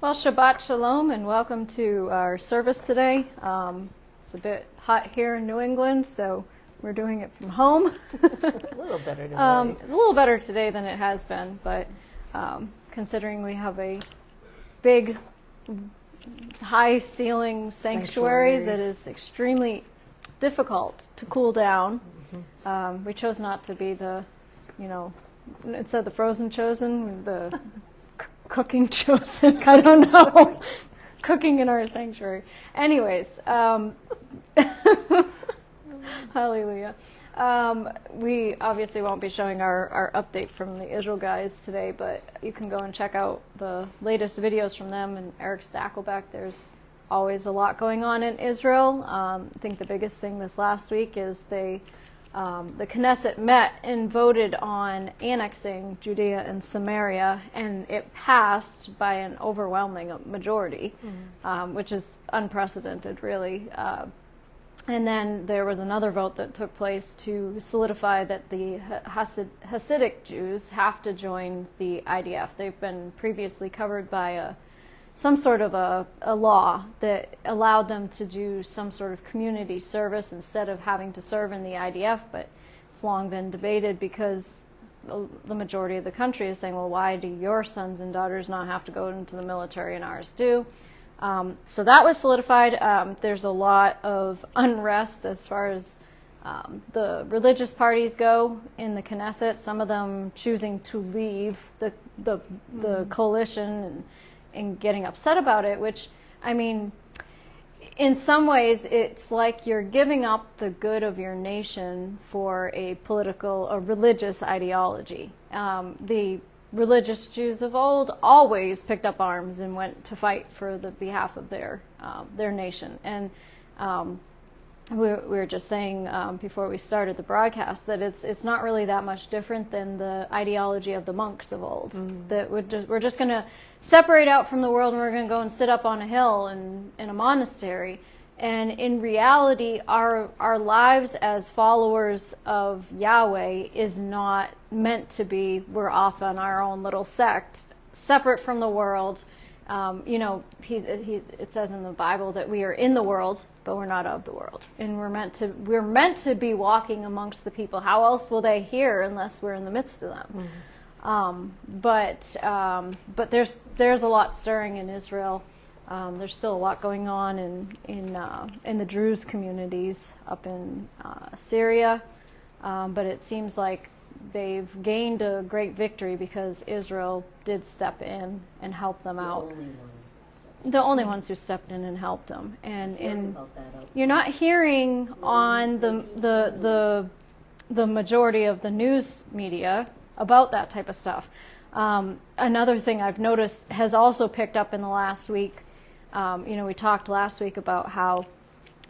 Well, Shabbat Shalom and welcome to our service today. It's a bit hot here in New England, so we're doing it from home. A little better today. It's a little better today than it has been, but considering we have a big, high-ceiling sanctuary that is extremely difficult to cool down, we chose not to be the, instead of the frozen chosen, the cooking chosen. I don't know. Cooking in our sanctuary. Anyways, hallelujah. We obviously won't be showing our update from the Israel guys today, but you can go and check out the latest videos from them and Eric Stackelbeck. There's always a lot going on in Israel. I think the biggest thing this last week is the Knesset met and voted on annexing Judea and Samaria, and it passed by an overwhelming majority, which is unprecedented, really. And then there was another vote that took place to solidify that the Hasidic Jews have to join the IDF. They've been previously covered by some sort of a law that allowed them to do some sort of community service instead of having to serve in the IDF, but it's long been debated because the majority of the country is saying, well, why do your sons and daughters not have to go into the military and ours do? So that was solidified. There's a lot of unrest as far as the religious parties go in the Knesset, some of them choosing to leave the coalition and getting upset about it, which, I mean, in some ways, it's like you're giving up the good of your nation for a religious ideology. The religious Jews of old always picked up arms and went to fight for the behalf of their nation. And we were just saying before we started the broadcast that it's not really that much different than the ideology of the monks of old. That we're just going to separate out from the world and we're going to go and sit up on a hill in a monastery. And in reality, our lives as followers of Yahweh is not meant to be, we're off on our own little sect, separate from the world. It says in the Bible that we are in the world, but we're not of the world, and we're meant to be walking amongst the people. How else will they hear unless we're in the midst of them? But there's a lot stirring in Israel. There's still a lot going on in the Druze communities up in Syria, but it seems like they've gained a great victory because Israel did step in and help them out. The only ones who stepped in and helped them. And you're not hearing on the majority of the news media about that type of stuff. Another thing I've noticed has also picked up in the last week. We talked last week about how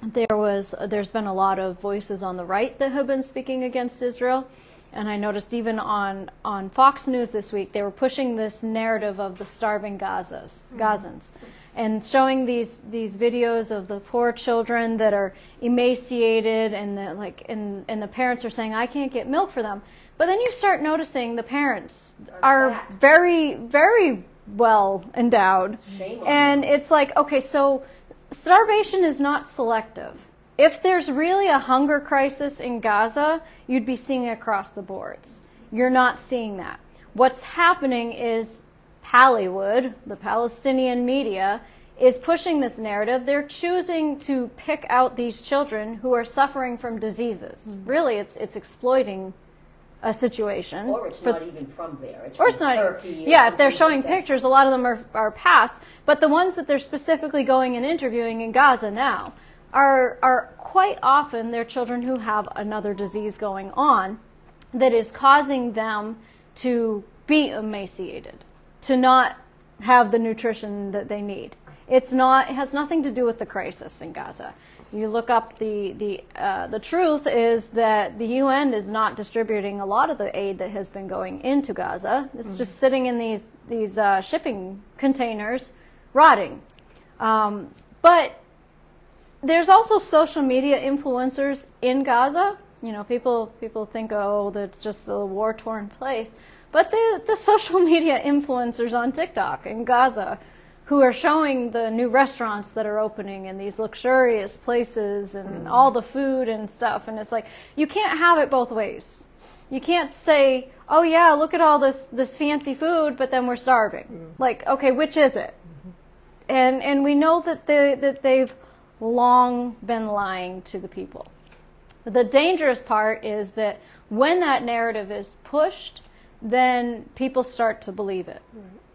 there's been a lot of voices on the right that have been speaking against Israel. And I noticed even on Fox News this week, they were pushing this narrative of the starving Gazans, and showing these videos of the poor children that are emaciated, and the parents are saying, I can't get milk for them. But then you start noticing the parents are very, very well endowed. And it's like, okay, so starvation is not selective. If there's really a hunger crisis in Gaza, you'd be seeing it across the boards. You're not seeing that. What's happening is Hollywood, the Palestinian media, is pushing this narrative. They're choosing to pick out these children who are suffering from diseases. Really, it's exploiting a situation. Or it's not even from there. It's or from Turkey. Yeah, if they're showing pictures, a lot of them are past. But the ones that they're specifically going and interviewing in Gaza now are quite often they're children who have another disease going on that is causing them to be emaciated, to not have the nutrition that they need. It has nothing to do with the crisis in Gaza. You look up the truth is that the UN is not distributing a lot of the aid that has been going into Gaza. It's just sitting in these shipping containers, rotting. But there's also social media influencers in Gaza. People think, oh, that's just a war-torn place. But the social media influencers on TikTok in Gaza who are showing the new restaurants that are opening and these luxurious places and all the food and stuff. And it's like, you can't have it both ways. You can't say, oh yeah, look at all this fancy food, but then we're starving. Like, okay, which is it? And we know that they've long been lying to the people. But the dangerous part is that when that narrative is pushed, then people start to believe it.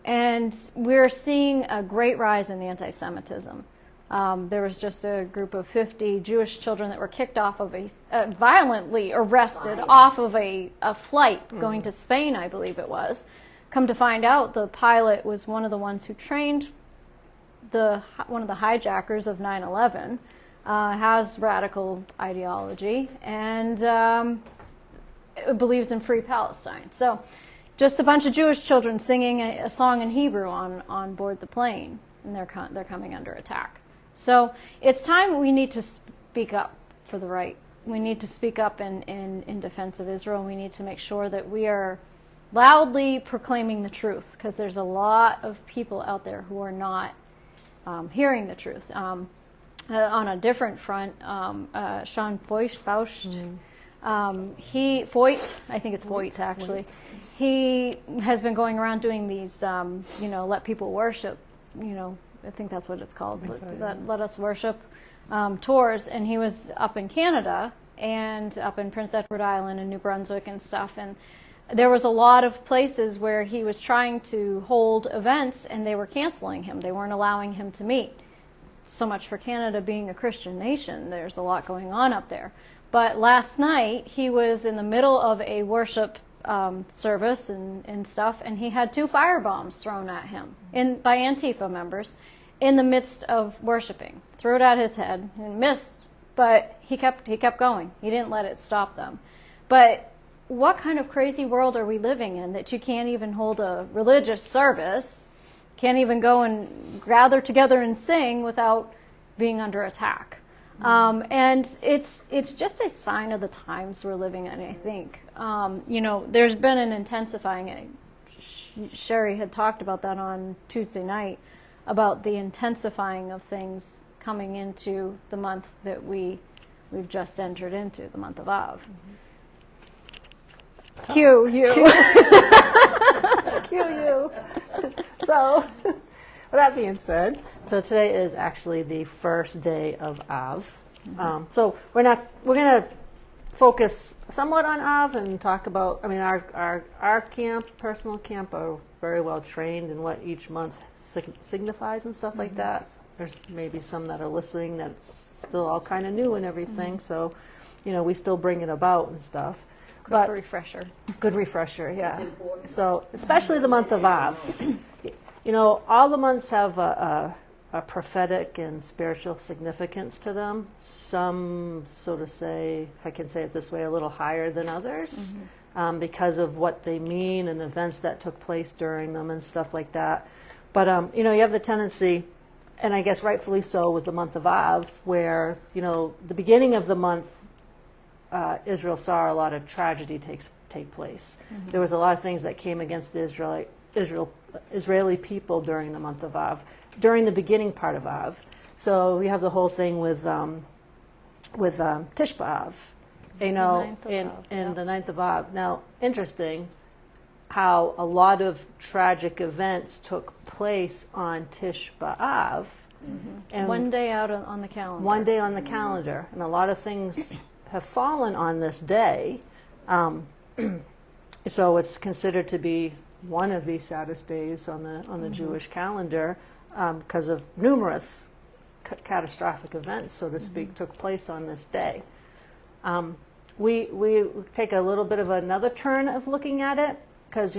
And we're seeing a great rise in anti-Semitism. There was just a group of 50 Jewish children that were kicked off of violently arrested off of a flight going to Spain, I believe it was. Come to find out, the pilot was one of the ones who trained one of the hijackers of 9/11, has radical ideology, and believes in free Palestine. So just a bunch of Jewish children singing a song in Hebrew on board the plane, and they're coming under attack. So it's time we need to speak up for the right. We need to speak up in defense of Israel. We need to make sure that we are loudly proclaiming the truth, because there's a lot of people out there who are not hearing the truth. On a different front, Sean Voigt, I think it's Voigt actually, he has been going around doing these, let people worship, I think that's what it's called, let us worship tours, and he was up in Canada and up in Prince Edward Island and New Brunswick and stuff, and there was a lot of places where he was trying to hold events and they were canceling him. They weren't allowing him to meet. So much for Canada being a Christian nation. There's a lot going on up there. But last night he was in the middle of a worship service and stuff, and he had 2 firebombs thrown at him by Antifa members in the midst of worshiping. Threw it at his head and missed, but he kept going. He didn't let it stop them. But what kind of crazy world are we living in that you can't even hold a religious service, can't even go and gather together and sing without being under attack? And it's just a sign of the times we're living in, I think. There's been an intensifying, Sherry had talked about that on Tuesday night, about the intensifying of things coming into the month that we've just entered into, the month of Av. Cue you. Cue you. So, with that being said, so today is actually the first day of Av. So we're going to focus somewhat on Av and talk about, our camp, personal camp, are very well trained in what each month signifies and stuff like that. There's maybe some that are listening that's still all kind of new and everything, so, we still bring it about and stuff. Good refresher, yeah. So, especially the month of Av. All the months have a prophetic and spiritual significance to them. Some, so to say, if I can say it this way, a little higher than others, because of what they mean and events that took place during them and stuff like that. But, you have the tendency, and I guess rightfully so with the month of Av, where, the beginning of the month, Israel saw a lot of tragedy take place. There was a lot of things that came against the Israeli people during the month of Av, during the beginning part of Av. So we have the whole thing with Tish B'Av, and the 9th of Av. Now, interesting how a lot of tragic events took place on Tish B'Av. And one day out on the calendar. One day on the calendar, and a lot of things have fallen on this day, so it's considered to be one of the saddest days on the Jewish calendar, because of numerous catastrophic events, so to speak, took place on this day. We take a little bit of another turn of looking at it, because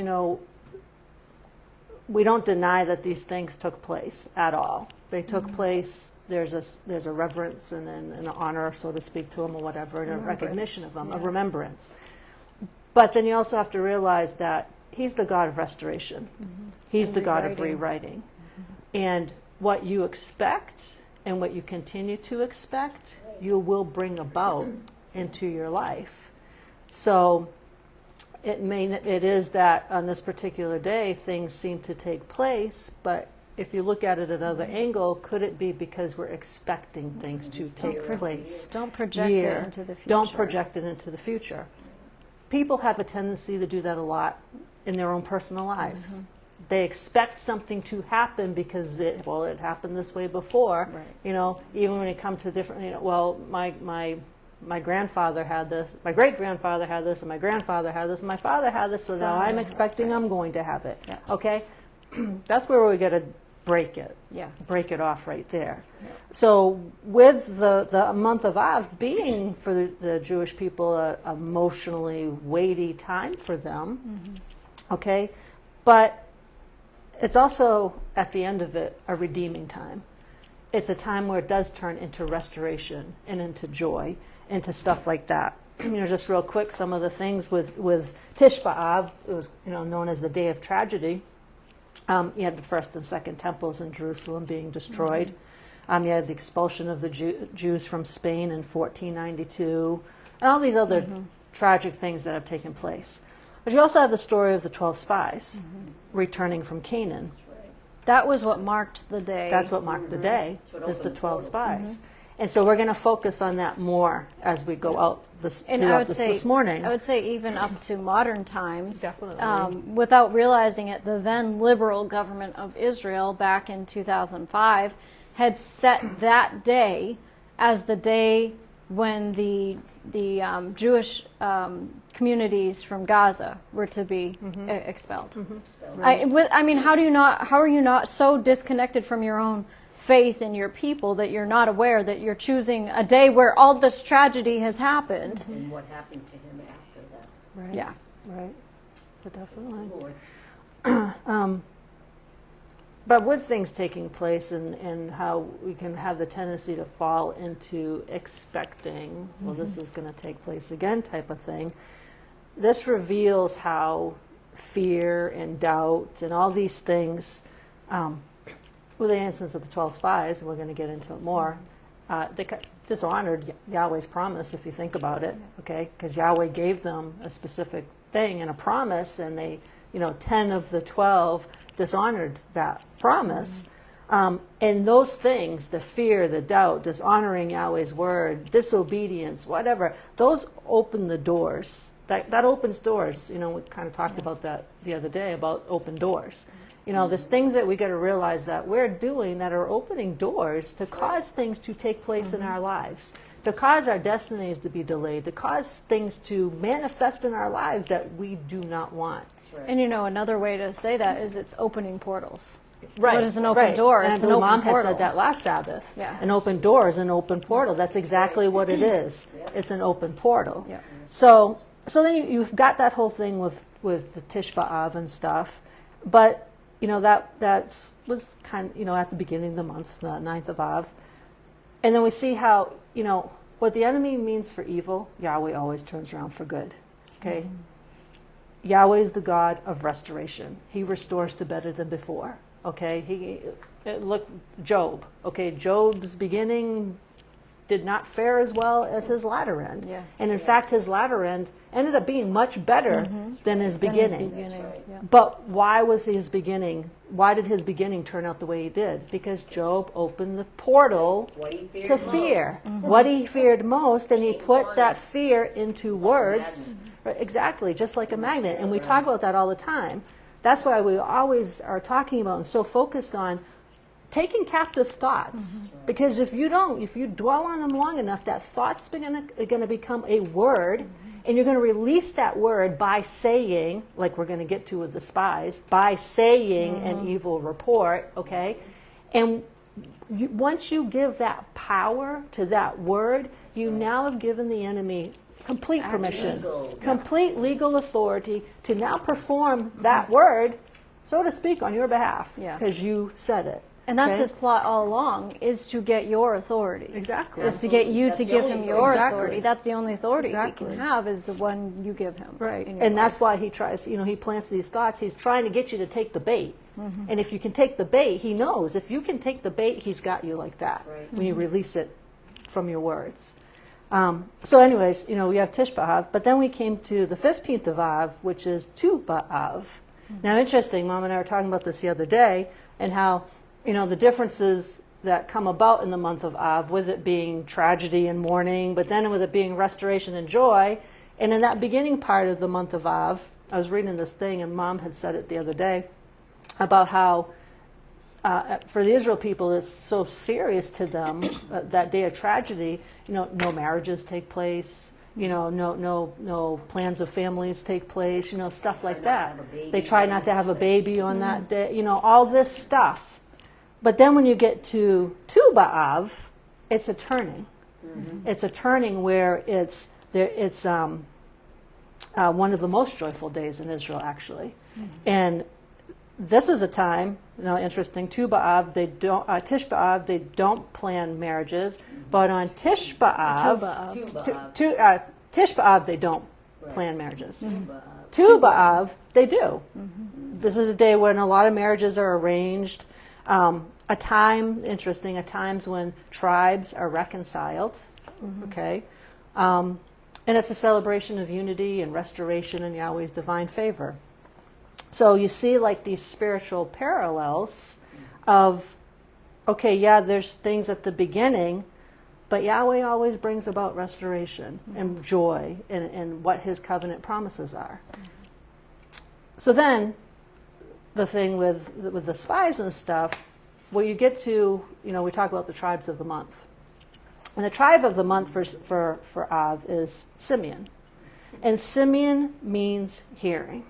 we don't deny that these things took place at all. They took place. There's a reverence and an honor, so to speak, to them or whatever, and a recognition of them, a remembrance. But then you also have to realize that He's the God of restoration. He's the God of rewriting. And what you expect and what you continue to expect, you will bring about into your life. So it is that on this particular day, things seem to take place, but if you look at it at another angle, could it be because we're expecting things to take place? Don't project Year. it into the future. Don't project it into the future. People have a tendency to do that a lot in their own personal lives. They expect something to happen because it happened this way before. Right. You know, even when it comes to different, my grandfather had this, my great-grandfather had this, and my grandfather had this, and my father had this, so now I'm expecting I'm going to have it. Yeah. Okay? That's where we got to break it. Yeah. Break it off right there. Yeah. So with the month of Av being for the Jewish people a emotionally weighty time for them, okay? But it's also, at the end of it, a redeeming time. It's a time where it does turn into restoration and into joy, into stuff like that. Just real quick, some of the things with Tish B'Av, it was known as the Day of Tragedy. You had the first and second temples in Jerusalem being destroyed. You had the expulsion of the Jews from Spain in 1492, and all these other tragic things that have taken place. But you also have the story of the 12 spies returning from Canaan. That was what marked the day. That's what marked the day, is the 12 spies. And so we're going to focus on that more as we go out this morning. I would say even up to modern times, Definitely. without realizing it, the then liberal government of Israel back in 2005 had set that day as the day when the Jewish communities from Gaza were to be expelled. Right. I mean, how are you not so disconnected from your own faith in your people that you're not aware that you're choosing a day where all this tragedy has happened? And what happened to him after that? Right. Yeah. Right. But definitely. Lord. But with things taking place and how we can have the tendency to fall into expecting, well, this is going to take place again type of thing, this reveals how fear and doubt and all these things, with the instance of the 12 spies, and we're going to get into it more, they dishonored Yahweh's promise, if you think about it, okay? Because Yahweh gave them a specific thing and a promise, and they, 10 of the 12 dishonored that promise. And those things, the fear, the doubt, dishonoring Yahweh's word, disobedience, whatever, those open the doors. That opens doors. We kind of talked about that the other day, about open doors. There's things that we got to realize that we're doing that are opening doors to cause things to take place in our lives, to cause our destinies to be delayed, to cause things to manifest in our lives that we do not want. And another way to say that is it's opening portals. Right. What is an open door? And It's I an believe open Mom portal. had said that last Sabbath. Yeah. An open door is an open portal. That's exactly what it is. It's an open portal. Yeah. So then you've got that whole thing with the Tish B'Av and stuff. But, that was kind of, at the beginning of the month, the 9th of Av. And then we see how, what the enemy means for evil, Yahweh always turns around for good. Okay? Yahweh is the God of restoration. He restores to better than before. Okay? Look, Job. Okay, Job's beginning did not fare as well as his latter end. Yeah. And in fact, his latter end ended up being much better than his beginning. Right. Yeah. But why did his beginning turn out the way he did? Because Job opened the portal What he feared to most. fear. What he feared most, and he put that fear into words. Right, exactly, just like a magnet. And we talk about that all the time. That's why we always are talking about and so focused on taking captive thoughts. Because if you dwell on them long enough, that thought's going to become a word, and you're going to release that word by saying, like we're going to get to with the spies, by saying an evil report, okay? And once you give that power to that word, you now have given the enemy complete permission, complete legal authority to now perform that word, so to speak, on your behalf, because you said it. And that's Okay? his plot all along, is to get your authority. Exactly. Is to get you That's to the give only him authority. your Exactly. authority. That's the only authority Exactly. he can have, is the one you give him. Right. in your And life. that's why he tries, he plants these thoughts. He's trying to get you to take the bait. And if you can take the bait, he knows if you can take the bait, he's got you like that Right. when you release it from your words. So anyways, we have Tish B'Av, but then we came to the 15th of Av, which is Tu B'Av. Now, interesting, Mom and I were talking about this the other day, and how the differences that come about in the month of Av, with it being tragedy and mourning, but then with it being restoration and joy. And in that beginning part of the month of Av, I was reading this thing, and Mom had said it the other day, about how for the Israel people, it's so serious to them, that day of tragedy, no marriages take place, no plans of families take place, stuff like that. They try not to have a baby on that day, all this stuff. But then when you get to Tu B'Av, it's a turning. Mm-hmm. It's a turning where it's one of the most joyful days in Israel, actually. Mm-hmm. And this is a time, interesting, Tu B'Av, Tish B'Av, they don't plan marriages, but on Tish B'Av, Tish B'Av, they don't plan marriages. Mm-hmm. Tu B'Av, they do. Mm-hmm. This is a day when a lot of marriages are arranged. At times when tribes are reconciled, mm-hmm. okay? And it's a celebration of unity and restoration and Yahweh's divine favor. So you see like these spiritual parallels of, okay, yeah, there's things at the beginning, but Yahweh always brings about restoration mm-hmm. and joy and what his covenant promises are. Mm-hmm. So then, the thing with the spies and stuff, well, you get to, we talk about the tribes of the month. And the tribe of the month for Av is Simeon. And Simeon means hearing.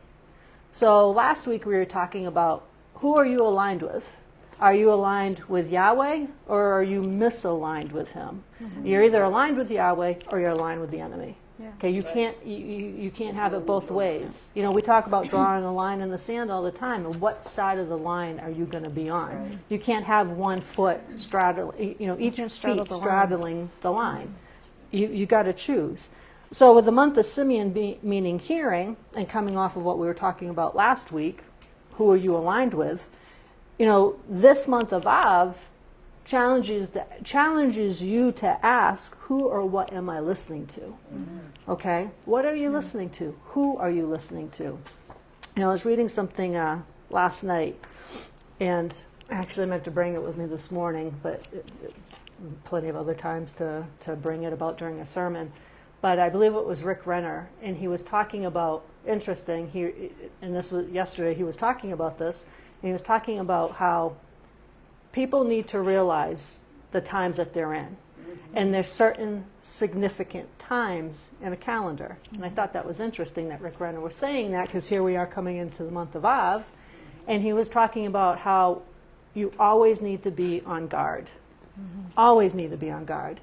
So last week we were talking about, who are you aligned with? Are you aligned with Yahweh, or are you misaligned with him? Mm-hmm. You're either aligned with Yahweh or you're aligned with the enemy. Yeah. Okay, you can't have it both ways. We talk about drawing a line in the sand all the time, and what side of the line are you going to be on? Right. You can't have one foot straddling, each feet straddling the line. You got to choose. So with the month of Simeon meaning hearing, and coming off of what we were talking about last week, who are you aligned with? This month of Av challenges you to ask, who or what am I listening to? Mm-hmm. Okay? What are you listening to? Who are you listening to? I was reading something last night, and actually I meant to bring it with me this morning, but plenty of other times to bring it about during a sermon. But I believe it was Rick Renner, and he was talking about, interesting, and this was yesterday, he was talking about this, and he was talking about how people need to realize the times that they're in. Mm-hmm. And there's certain significant times in a calendar. Mm-hmm. And I thought that was interesting that Rick Renner was saying that, because here we are coming into the month of Av, and he was talking about how you always need to be on guard. Mm-hmm. Always need to be on guard.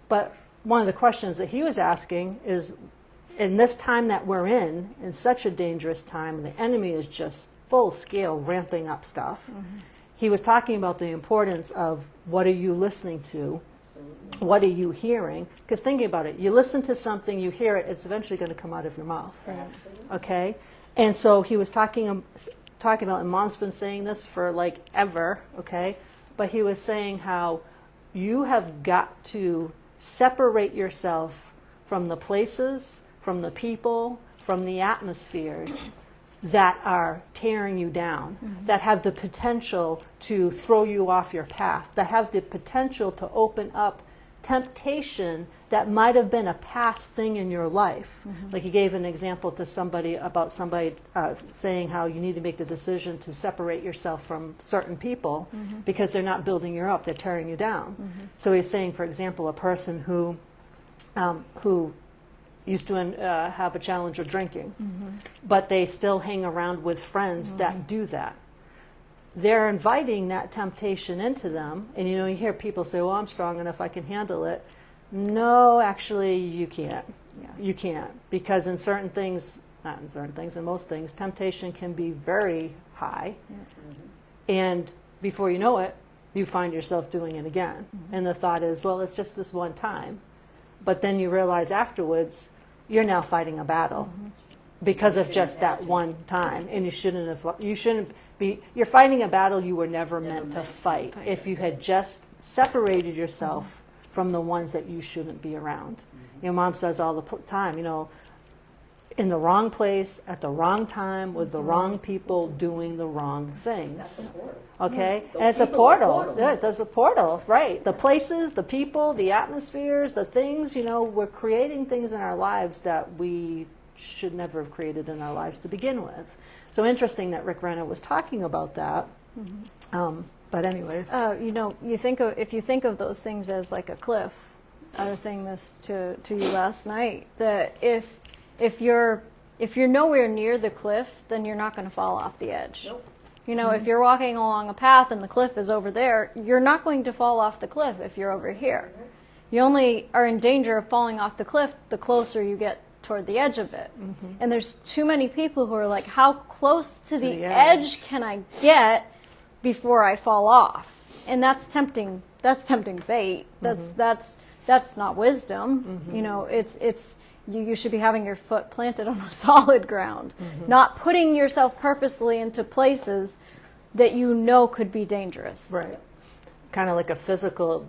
But one of the questions that he was asking is, in this time that we're in such a dangerous time, the enemy is just full scale ramping up stuff. Mm-hmm. He was talking about the importance of, what are you listening to? What are you hearing? Because thinking about it, you listen to something, you hear it, it's eventually going to come out of your mouth. Right. Okay? And so he was talking about, and Mom's been saying this for like ever, okay? But he was saying how you have got to separate yourself from the places, from the people, from the atmospheres that are tearing you down, mm-hmm. that have the potential to throw you off your path, that have the potential to open up temptation that might have been a past thing in your life. Mm-hmm. Like he gave an example to somebody about somebody saying how you need to make the decision to separate yourself from certain people mm-hmm. because they're not building you up, they're tearing you down. Mm-hmm. So he's saying, for example, a person who used to have a challenge of drinking, mm-hmm. but they still hang around with friends mm-hmm. that do that. They're inviting that temptation into them, and you hear people say, well, I'm strong enough, I can handle it. No, actually, you can't. Yeah. You can't, because in certain things, not in certain things, in most things, temptation can be very high, yeah. mm-hmm. and before you know it, you find yourself doing it again. Mm-hmm. And the thought is, well, it's just this one time. But then you realize afterwards, you're now fighting a battle mm-hmm. because of just that one time, and you shouldn't be. You're fighting a battle you were never meant to fight. If you had just separated yourself mm-hmm. from the ones that you shouldn't be around. Mm-hmm. Mom says all the time, in the wrong place at the wrong time with the wrong people doing the wrong things. Okay? And it's a portal. Yeah, there's a portal, right. The places, the people, the atmospheres, the things, we're creating things in our lives that we should never have created in our lives to begin with. So interesting that Rick Renner was talking about that. But anyways. If you think of those things as like a cliff, I was saying this to you last night, that if you're nowhere near the cliff, then you're not going to fall off the edge. Nope. If you're walking along a path and the cliff is over there, you're not going to fall off the cliff if you're over here. You only are in danger of falling off the cliff the closer you get toward the edge of it. And there's too many people who are like, how close to the edge can I get before I fall off? And that's tempting fate. That's not wisdom. You should be having your foot planted on a solid ground, not putting yourself purposely into places that could be dangerous. Right. Kind of like a physical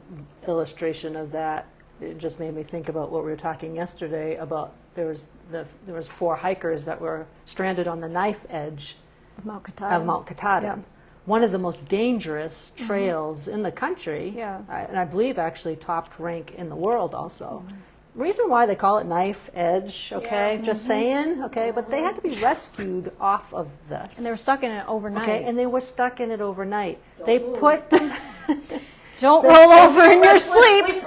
illustration of that. It just made me think about what we were talking yesterday about. There was 4 hikers that were stranded on the knife edge of Mount Katahdin. Yeah. One of the most dangerous trails in the country, and I believe actually topped rank in the world also. Reason why they call it knife edge, okay? Just saying, okay? But they had to be rescued off of this. And they were stuck in it overnight. Okay, and they were stuck in it overnight. They put them... Don't roll over in your sleep!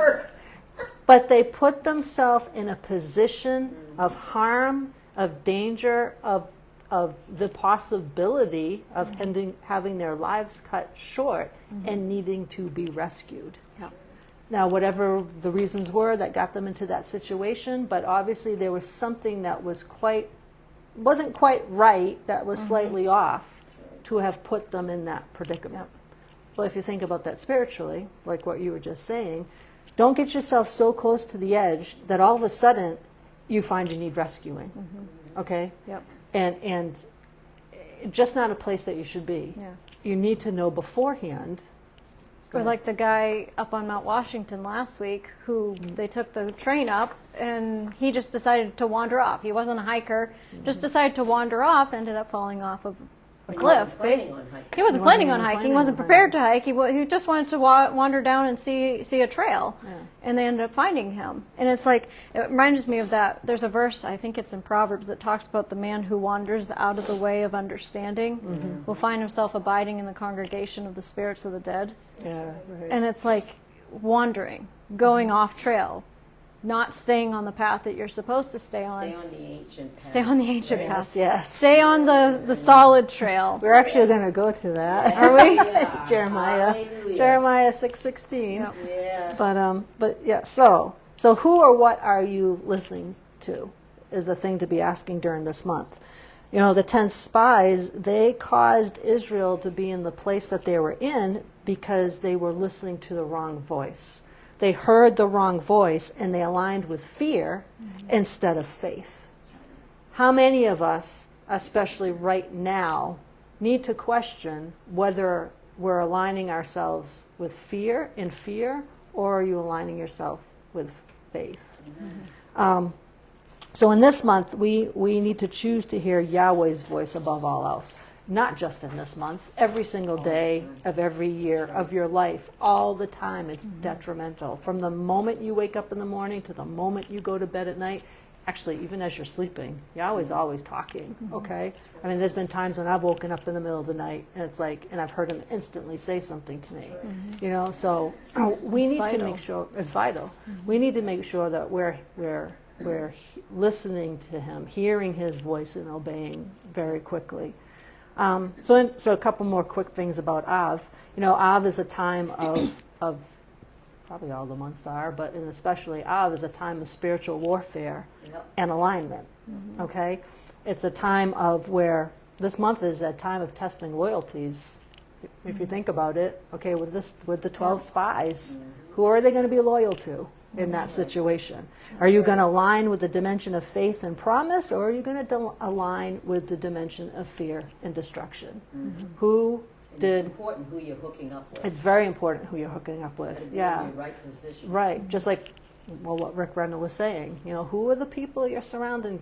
But they put themselves in a position of harm, of danger, of the possibility of having their lives cut short and needing to be rescued. Yeah. Now, whatever the reasons were that got them into that situation, but obviously there was something that wasn't quite right, that was slightly off to have put them in that predicament. Yep. Well, if you think about that spiritually, like what you were just saying, don't get yourself so close to the edge that all of a sudden you find you need rescuing. Okay? Yep. And just not a place that you should be. Yeah. You need to know beforehand. Or like the guy up on Mount Washington last week who they took the train up and he just decided to wander off. He wasn't a hiker, just decided to wander off, ended up falling off of a cliff. He wasn't planning on hiking. He wasn't prepared to hike. He just wanted to wander down and see a trail. Yeah. And they ended up finding him. And it's like, it reminds me of that. There's a verse, I think it's in Proverbs, that talks about the man who wanders out of the way of understanding will find himself abiding in the congregation of the spirits of the dead. Yeah, right. And it's like wandering, going off trail, not staying on the path that you're supposed to stay on. Stay on the ancient path. Stay on the ancient path. Yes. Stay on the solid trail. We're actually going to go to that. Are we? Yeah. Jeremiah Hallelujah. Jeremiah 6:16. Yep. Yes. But yeah, so who or what are you listening to is a thing to be asking during this month. The 10 spies, they caused Israel to be in the place that they were in because they were listening to the wrong voice. They heard the wrong voice and they aligned with fear instead of faith. How many of us, especially right now, need to question whether we're aligning ourselves with fear, or are you aligning yourself with faith? So in this month, we need to choose to hear Yahweh's voice above all else. Not just in this month, every single day of every year of your life, all the time. It's detrimental. From the moment you wake up in the morning to the moment you go to bed at night, actually, even as you're sleeping, Yahweh's always talking, okay? I mean, there's been times when I've woken up in the middle of the night, and it's like, and I've heard him instantly say something to me, so we need to make sure, it's vital. We need to make sure that we're listening to him, hearing his voice, and obeying very quickly. So a couple more quick things about Av. Av is a time of probably all the months are, but especially Av is a time of spiritual warfare and alignment. Okay, it's a time of where this month is a time of testing loyalties. If you think about it, okay, with the 12 spies, who are they going to be loyal to in that situation? Are you going to align with the dimension of faith and promise, or are you going to align with the dimension of fear and destruction? It's important who you're hooking up with. It's very important who you're hooking up with. In the right position. Right. Just like what Rick Renner was saying. Who are the people you're surrounding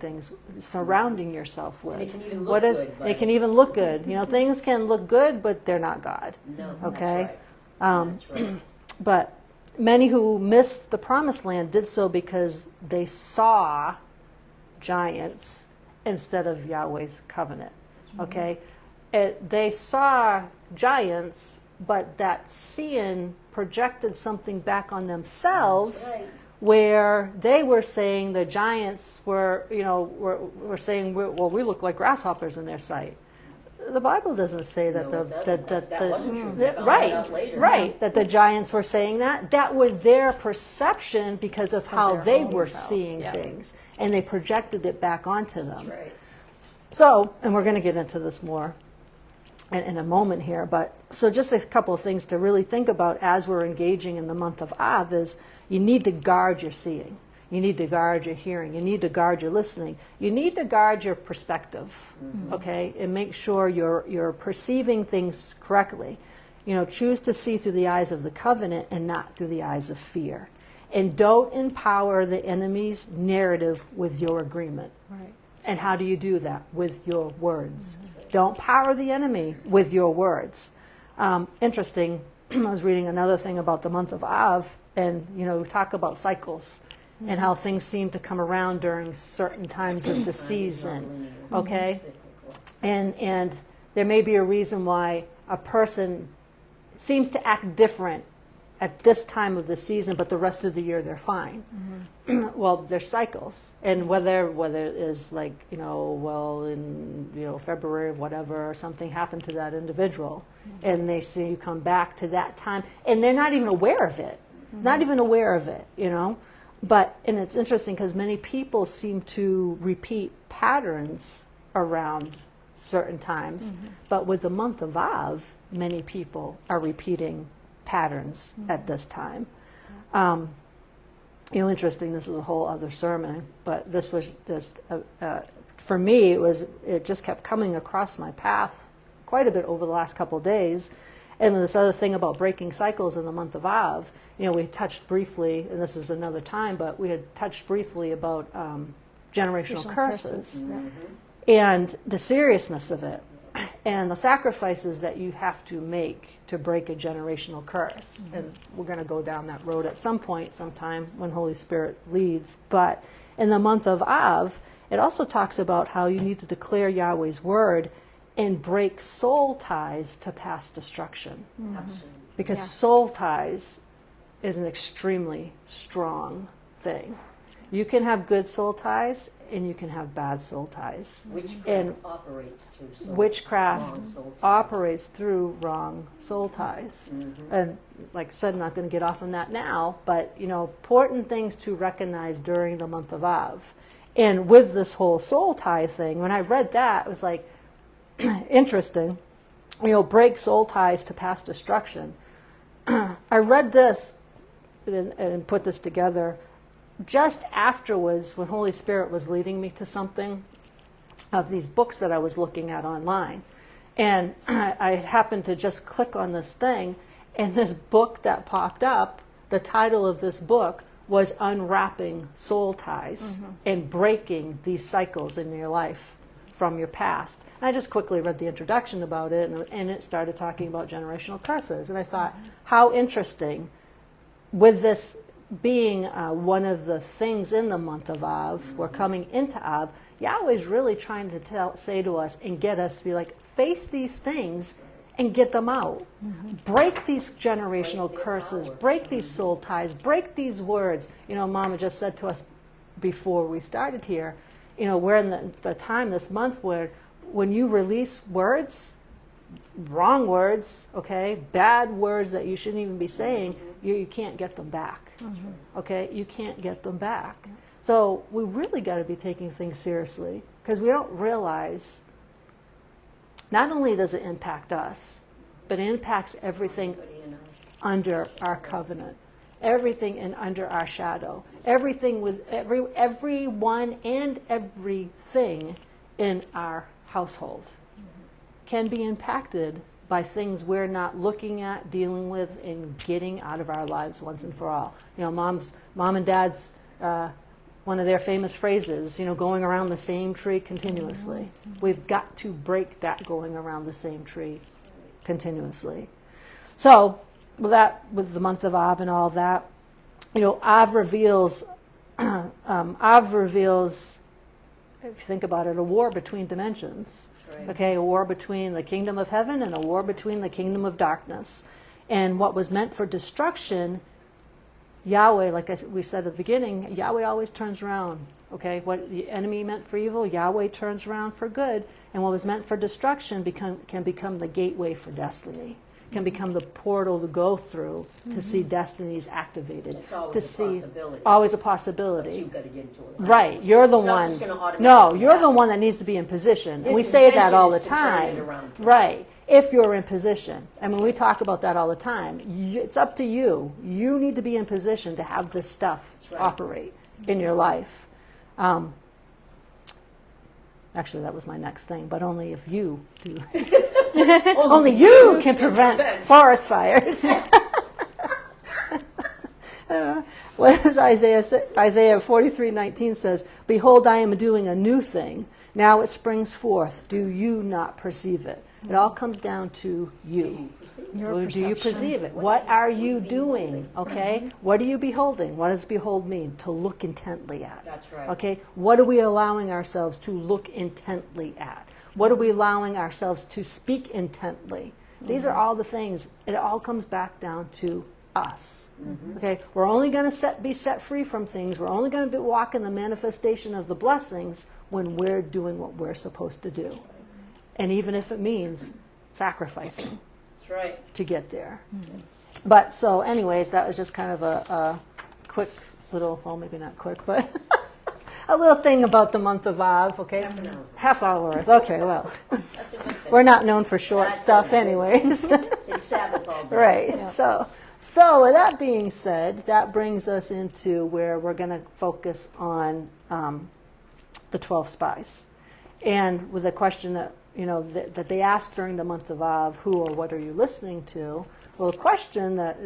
yourself with? And it can even look What is? good, but- It can even look good. Things can look good, but they're not God. No, Okay. that's right. But many who missed the promised land did so because they saw giants instead of Yahweh's covenant. Okay? They saw giants, but that seeing projected something back on themselves, That's right. where they were saying the giants were saying, well, we look like grasshoppers in their sight. The Bible doesn't say that No, it doesn't. That wasn't true. We found that out later. right, that the giants were saying that. That was their perception because of how their they own were self. seeing Yeah. things, and they projected it back onto them. That's right. So, and we're going to get into this more in a moment here, but so just a couple of things to really think about as we're engaging in the month of Av is you need to guard your seeing. You need to guard your hearing. You need to guard your listening. You need to guard your perspective, okay, and make sure you're perceiving things correctly. Choose to see through the eyes of the covenant and not through the eyes of fear. And don't empower the enemy's narrative with your agreement. Right. And how do you do that? With your words. Don't power the enemy with your words. Interesting, I was reading another thing about the month of Av, and we talk about cycles and how things seem to come around during certain times of the season. Okay? And there may be a reason why a person seems to act different at this time of the season, but the rest of the year they're fine. Well, there's cycles, and whether it is like in February, whatever, something happened to that individual, and they see you come back to that time, and they're not even aware of it, not even aware of it, But and it's interesting because many people seem to repeat patterns around certain times, but with the month of Av, many people are repeating patterns at this time. Interesting, this is a whole other sermon, but this was just, for me, it just kept coming across my path quite a bit over the last couple of days. And this other thing about breaking cycles in the month of Av, we touched briefly, and this is another time, but we had touched briefly about generational curses and the seriousness of it and the sacrifices that you have to make to break a generational curse. And we're going to go down that road at some point, sometime when Holy Spirit leads. But in the month of Av, it also talks about how you need to declare Yahweh's word and break soul ties to past destruction. Absolutely. Because soul ties is an extremely strong thing. You can have good soul ties and you can have bad soul ties. Witchcraft operates through soul. Witchcraft wrong soul ties. operates through wrong soul ties. And like I said, I'm not going to get off on that now, but important things to recognize during the month of Av. And with this whole soul tie thing, when I read that, it was like, interesting, break soul ties to past destruction. I read this and put this together just afterwards when Holy Spirit was leading me to something of these books that I was looking at online. And I happened to just click on this thing, and this book that popped up, the title of this book was Unwrapping Soul Ties and Breaking These Cycles in Your Life from Your Past. And I just quickly read the introduction about it, and it started talking about generational curses. And I thought, how interesting, with this being one of the things in the month of Av, we're coming into Av, Yahweh's really trying to say to us and get us to be like, face these things and get them out. Break these generational curses, break these soul ties, break these words. Mama just said to us before we started here, we're in the time this month where when you release words, wrong words, okay, bad words that you shouldn't even be saying, you can't get them back. Okay, you can't get them back. So we really got to be taking things seriously because we don't realize not only does it impact us, but it impacts everything under our covenant, everything under our shadow, everything with everyone and everything in our household can be impacted by things we're not looking at, dealing with, and getting out of our lives once and for all. Mom and dad's, one of their famous phrases, going around the same tree continuously. We've got to break that going around the same tree continuously. So, with the month of Av and all that, Av reveals, if you think about it, a war between dimensions. Right. Okay, a war between the kingdom of heaven and a war between the kingdom of darkness. And what was meant for destruction, Yahweh, like we said at the beginning, Yahweh always turns around. Okay, what the enemy meant for evil, Yahweh turns around for good. And what was meant for destruction can become the gateway for destiny. Can become the portal to go through to see destinies activated. It's always to a see possibility. Always a possibility. But you've got to get into it. Right, you're the It's not one. just gonna automatically No, you're the happen. one that needs to be in position. And His we say that intention all the is to turn it time. around. Right, if you're in position. And when we talk about that all the time, it's up to you. You need to be in position to have this stuff right. operate in your life. Actually, that was my next thing, but only if you do. Only you can prevent forest fires. What does Isaiah 43:19 says? Behold, I am doing a new thing. Now it springs forth. Do you not perceive it? It all comes down to you. Do you perceive it? What are you doing? Okay? What are you beholding? What does behold mean? To look intently at. That's right. Okay? What are we allowing ourselves to look intently at? What are we allowing ourselves to speak intently? These are all the things. It all comes back down to us. Okay? We're only going to be set free from things. We're only going to walk in the manifestation of the blessings when we're doing what we're supposed to do. And even if it means sacrificing. That's right. To get there. But so anyways, that was just kind of a quick little, well, maybe not quick, but a little thing about the month of Av, okay? Half hour worth. Okay, well, That's a good thing. we're not known for short That's stuff okay. anyways. It's Sabbath all day. Right. Yeah. So with that being said, that brings us into where we're going to focus on the 12 spies. And with a question that that they asked during the month of Av, who or what are you listening to? Well, the question that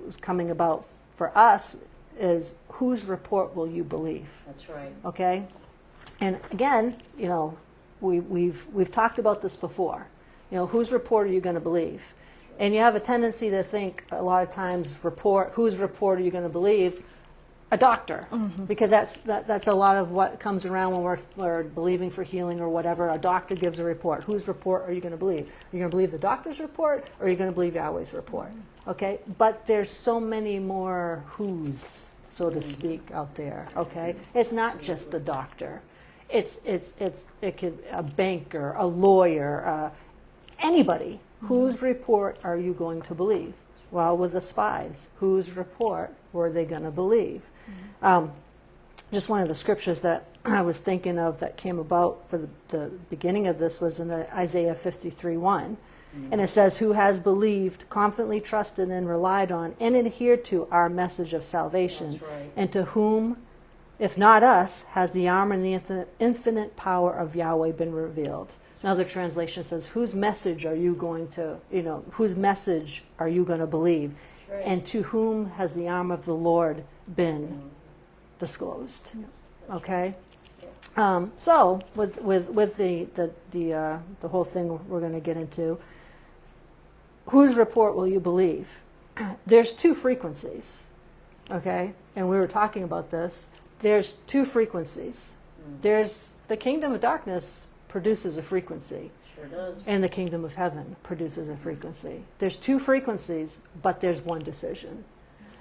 was coming about for us is, whose report will you believe? That's right. Okay? And again, we've talked about this before. Whose report are you going to believe? And you have a tendency to think a lot of times, whose report are you going to believe? A doctor, because that's a lot of what comes around when we're believing for healing or whatever. A doctor gives a report. Whose report are you going to believe? Are you going to believe the doctor's report, or are you going to believe Yahweh's report? Okay, but there's so many more who's, so to speak, out there. Okay, it's not just the doctor. It could a banker, a lawyer, anybody. Whose report are you going to believe? Well, with the spies, whose report were they going to believe? Just one of the scriptures that I was thinking of that came about for the beginning of this was in Isaiah 53:1. And it says, who has believed, confidently trusted and relied on and adhered to our message of salvation. That's right. And to whom, if not us, has the arm and the infinite power of Yahweh been revealed. Another translation says, whose message are you going to, whose message are you going to believe? Right. And to whom has the arm of the Lord been disclosed? Okay? So, with the whole thing we're going to get into, whose report will you believe? There's two frequencies, okay? And we were talking about this. There's two frequencies. There's the kingdom of darkness produces a frequency. Sure does. And the kingdom of heaven produces a frequency. There's two frequencies, but there's one decision.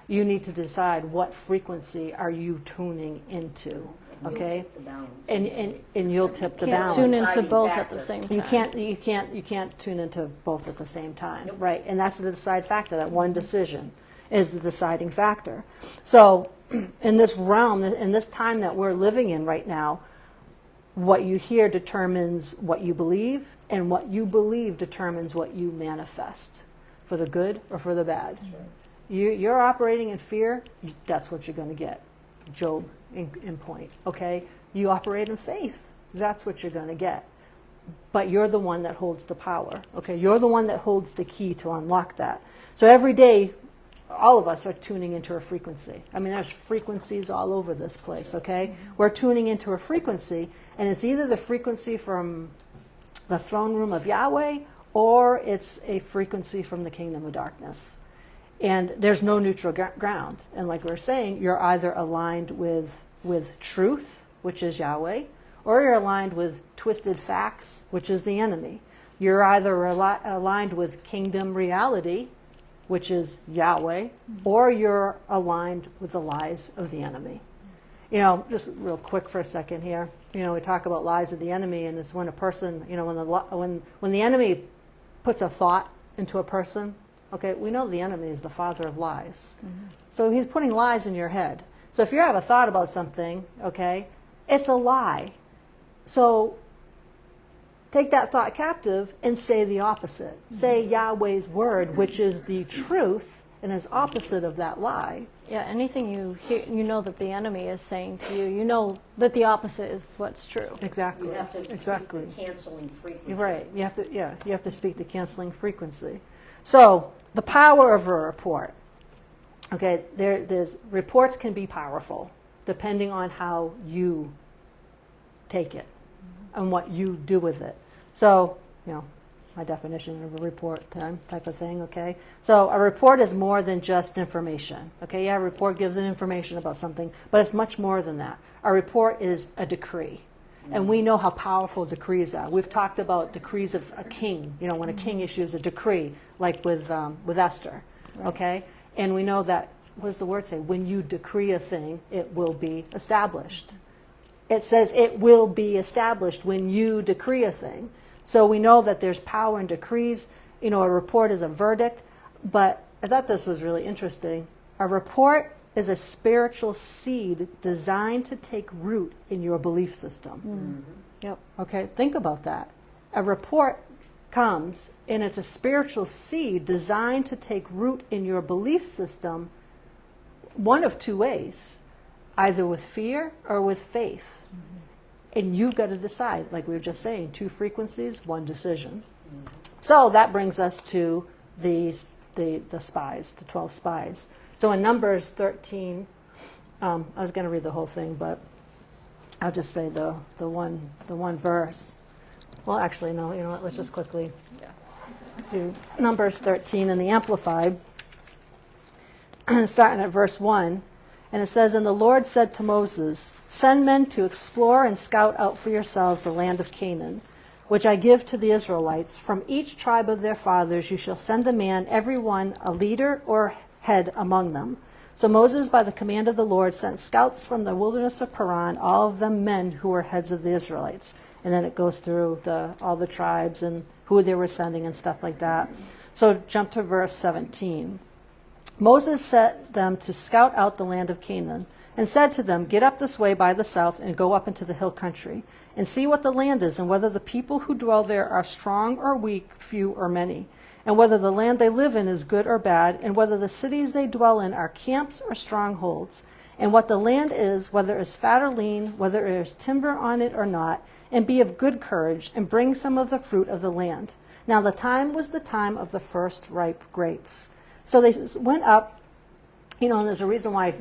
You need to decide what frequency are you tuning into, okay? And you'll tip the balance. Can't tune into both at the same time. You can't tune into both at the same time, Nope. right? And that's the deciding factor. That one decision is the deciding factor. So, in this realm, in this time that we're living in right now, what you hear determines what you believe, and what you believe determines what you manifest, for the good or for the bad. That's right. You're operating in fear, that's what you're going to get. Job in point, okay? You operate in faith, that's what you're going to get. but you're the one that holds the power. Okay, you're the one that holds the key to unlock that. So every day, all of us are tuning into a frequency. I mean, there's frequencies all over this place, okay? We're tuning into a frequency, and it's either the frequency from the throne room of Yahweh, or it's a frequency from the kingdom of darkness. And there's no neutral ground. And like we were saying, you're either aligned with truth, which is Yahweh, or you're aligned with twisted facts, which is the enemy. You're either aligned with kingdom reality, which is Yahweh, or you're aligned with the lies of the enemy. You know, just real quick for a second here. You know, we talk about lies of the enemy, and it's when a person, you know, when the enemy puts a thought into a person, okay, we know the enemy is the father of lies. Mm-hmm. So he's putting lies in your head. So if you have a thought about something, okay, it's a lie. So take that thought captive and say the opposite. Mm-hmm. Say Yahweh's word, which is the truth and is opposite of that lie. Yeah, anything you hear, you know that the enemy is saying to you, you know that the opposite is what's true. Exactly. You have to speak the canceling frequency. Right. You have to speak the canceling frequency. So the power of a report. Okay, there's reports can be powerful depending on how you take it and what you do with it. So, you know, my definition of a report type of thing, okay? So a report is more than just information, okay? Yeah, a report gives an information about something, but it's much more than that. A report is a decree, and we know how powerful decrees are. We've talked about decrees of a king, you know, when a king issues a decree, like with Esther, okay? And we know that, what does the word say? When you decree a thing, it will be established. It says it will be established when you decree a thing. So we know that there's power in decrees. You know, a report is a verdict. But I thought this was really interesting. A report is a spiritual seed designed to take root in your belief system. Mm-hmm. Yep. Okay, think about that. A report comes, and it's a spiritual seed designed to take root in your belief system one of two ways, either with fear or with faith. Mm-hmm. And you've got to decide, like we were just saying, 2 frequencies, 1 decision. Mm-hmm. So that brings us to the spies, the 12 spies. So in Numbers 13, I was going to read the whole thing, but I'll just say the one verse. Well, actually, no, you know what, let's just quickly do Numbers 13 in the Amplified, starting at verse 1. And it says, "And the Lord said to Moses, send men to explore and scout out for yourselves the land of Canaan, which I give to the Israelites. From each tribe of their fathers you shall send a man, every one a leader or head among them." So Moses, by the command of the Lord, sent scouts from the wilderness of Paran, all of them men who were heads of the Israelites. And then it goes through all the tribes and who they were sending and stuff like that. So jump to verse 17. "Moses set them to scout out the land of Canaan, and said to them, get up this way by the south and go up into the hill country, and see what the land is, and whether the people who dwell there are strong or weak, few or many, and whether the land they live in is good or bad, and whether the cities they dwell in are camps or strongholds, and what the land is, whether it is fat or lean, whether there is timber on it or not, and be of good courage, and bring some of the fruit of the land. Now the time was the time of the first ripe grapes." So they went up, you know, and there's a reason why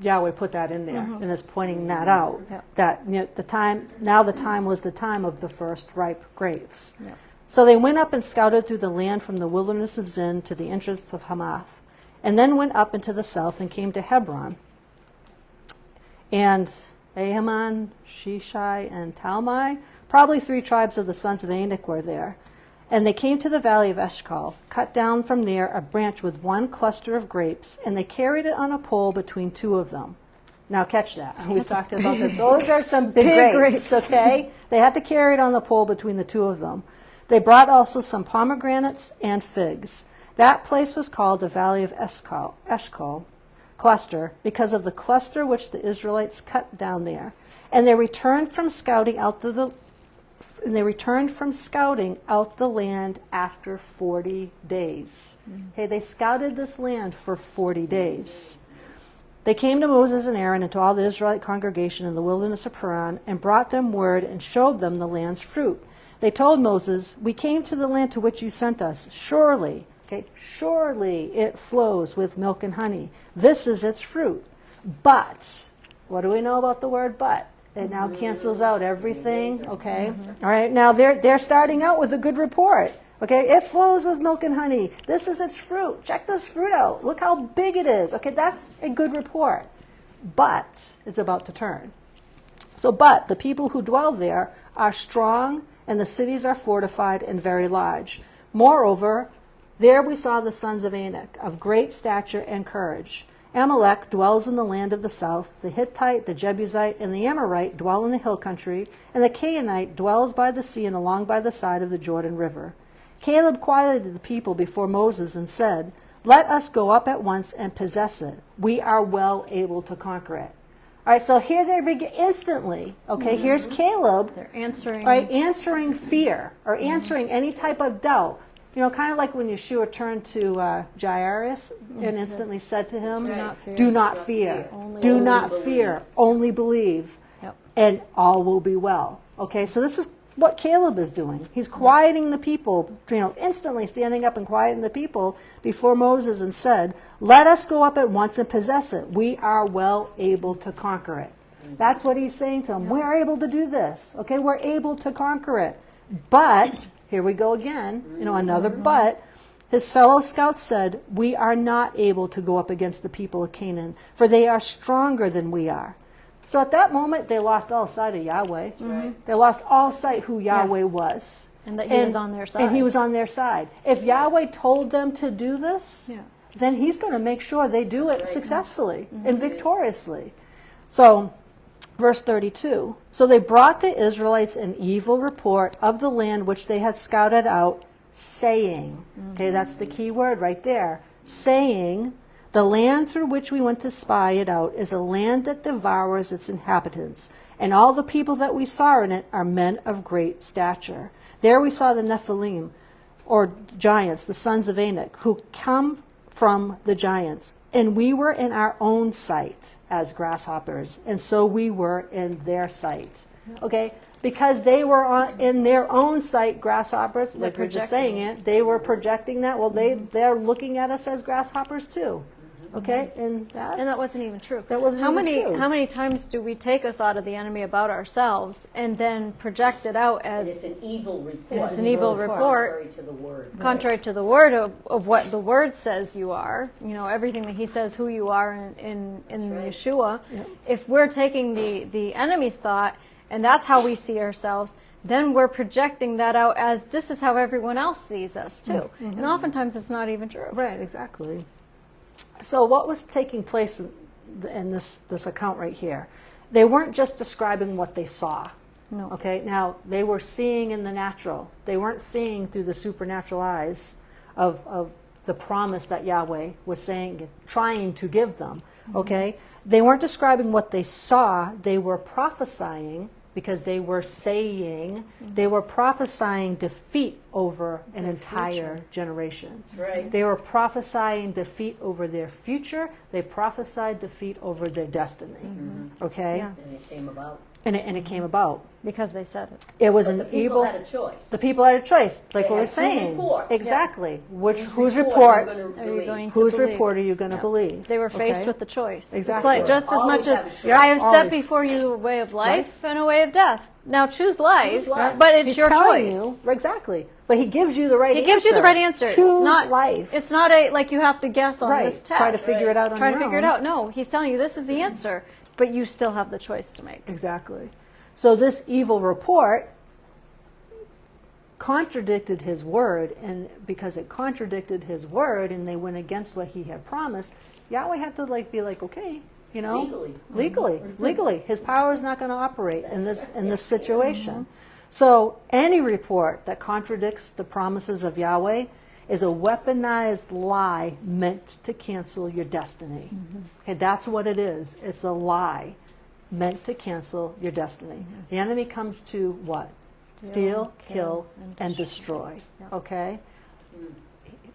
Yahweh put that in there, and is pointing that out. Yep. That, you know, the time was the time of the first ripe grapes. Yep. So they went up and scouted through the land from the wilderness of Zin to the entrance of Hamath, and then went up into the south and came to Hebron. And Ahiman, Sheshai, and Talmai, probably 3 tribes of the sons of Anak, were there. And they came to the valley of Eshcol, cut down from there a branch with 1 cluster of grapes, and they carried it on a pole between 2 of them. Now catch that. We've talked about that. Those are some big grapes, okay? They had to carry it on the pole between the 2 of them. They brought also some pomegranates and figs. That place was called the valley of Eshcol cluster, because of the cluster which the Israelites cut down there. And they returned from scouting out the land after 40 days. Okay, they scouted this land for 40 days. They came to Moses and Aaron and to all the Israelite congregation in the wilderness of Paran, and brought them word and showed them the land's fruit. they told Moses, "We came to the land to which you sent us. Surely, okay, surely it flows with milk and honey. This is its fruit. But," what do we know about the word but? It now cancels out everything, okay? All right, now they're starting out with a good report. Okay, it flows with milk and honey. This is its fruit. Check this fruit out. Look how big it is. Okay, that's a good report. But it's about to turn. So, but the people who dwell there are strong, and the cities are fortified and very large. Moreover, there we saw the sons of Anak, of great stature and courage. Amalek dwells in the land of the south. The Hittite, the Jebusite, and the Amorite dwell in the hill country, and the Canaanite dwells by the sea and along by the side of the Jordan River. Caleb quieted the people before Moses and said, "Let us go up at once and possess it. We are well able to conquer it." All right, so here they begin instantly. Okay, here's Caleb. They're answering. Right, answering fear or answering any type of doubt. You know, kind of like when Yeshua turned to Jairus and instantly said to him, Do not fear. "Do not fear. Only Do believe." not fear. Only believe, Yep. and all will be well." Okay, so this is what Caleb is doing. He's quieting the people, you know, instantly standing up and quieting the people before Moses and said, "Let us go up at once and possess it. We are well able to conquer it." That's what he's saying to them. We're able to do this. Okay, we're able to conquer it. But, here we go again, you know, another but. His fellow scouts said, "We are not able to go up against the people of Canaan, for they are stronger than we are." So at that moment, they lost all sight of Yahweh. They lost all sight who Yahweh was. And that he was on their side. And he was on their side. If Yahweh told them to do this, then he's going to make sure they do it successfully and victoriously. So, verse 32. So they brought the Israelites an evil report of the land which they had scouted out, saying, okay, that's the key word right there, saying, "The land through which we went to spy it out is a land that devours its inhabitants, and all the people that we saw in it are men of great stature. There we saw the Nephilim, or giants, the sons of Anak, who come from the giants. And we were in our own sight as grasshoppers, and so we were in their sight." Okay? Because they were in their own sight, grasshoppers, like we're just saying it, they were projecting that. Well, they're looking at us as grasshoppers too. Okay? And that wasn't even true. That wasn't even true. How many times do we take a thought of the enemy about ourselves and then project it out as It's an evil report. It's an evil report. Contrary to the word. contrary to the word of what the word says you are? You know, everything that he says who you are in right. Yeshua. If we're taking the enemy's thought and that's how we see ourselves, then we're projecting that out as this is how everyone else sees us too. And oftentimes it's not even true. Right, exactly. So what was taking place in this account right here? They weren't just describing what they saw. No. Okay, now they were seeing in the natural. They weren't seeing through the supernatural eyes of the promise that Yahweh was saying, trying to give them. Okay, they weren't describing what they saw. They were prophesying because they were saying, they were prophesying defeat over an entire generation. That's right. They were prophesying defeat over their future. They prophesied defeat over their destiny. Okay? Yeah. And it came about. And it came about. Because they said it. It was But an the people evil. had a choice. The people had a choice, like They we were had two saying. reports. Exactly. Whose Whose reports? report Are you going to Whose believe? report are you going to believe? They were faced Okay? with the choice. Exactly. It's like just as Always much as have a choice. Yeah, I have set always. before you a way of life and a way of death. Now choose life, Choose life. but it's He's your telling choice. you exactly, but he gives you the right. He gives you the right answer. Choose It's not life. It's not a like you have to guess on right. this test. Try to figure it out on Try your to figure it own. out. No, he's telling you this is the answer, but you still have the choice to make. Exactly. So this evil report contradicted his word, and because it contradicted his word, and they went against what he had promised, Yahweh had to be like, okay, you know, legally, his power is not going to operate in this situation. So any report that contradicts the promises of Yahweh is a weaponized lie meant to cancel your destiny. Okay, that's what it is. It's a lie meant to cancel your destiny. The enemy comes to what? Steal, kill, and destroy. Okay?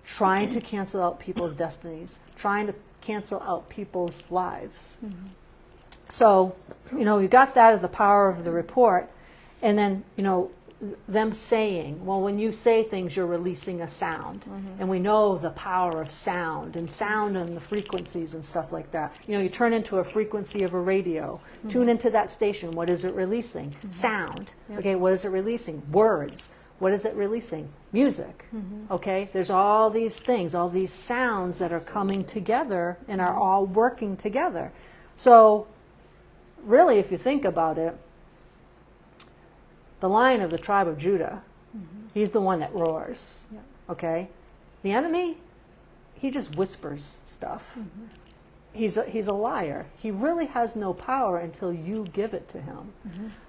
Trying to cancel out people's destinies, trying to cancel out people's lives. So, you got that as the power of the report. And then, them saying, well, when you say things, you're releasing a sound. And we know the power of sound and the frequencies and stuff like that. You turn into a frequency of a radio, tune into that station. What is it releasing? Sound. Yep. Okay, what is it releasing? Words. What is it releasing? Music. Okay, there's all these things, all these sounds that are coming together and are all working together. So, really, if you think about it, the Lion of the tribe of Judah, he's the one that roars. Yep. Okay, the enemy, he just whispers stuff. He's a liar. He really has no power until you give it to him.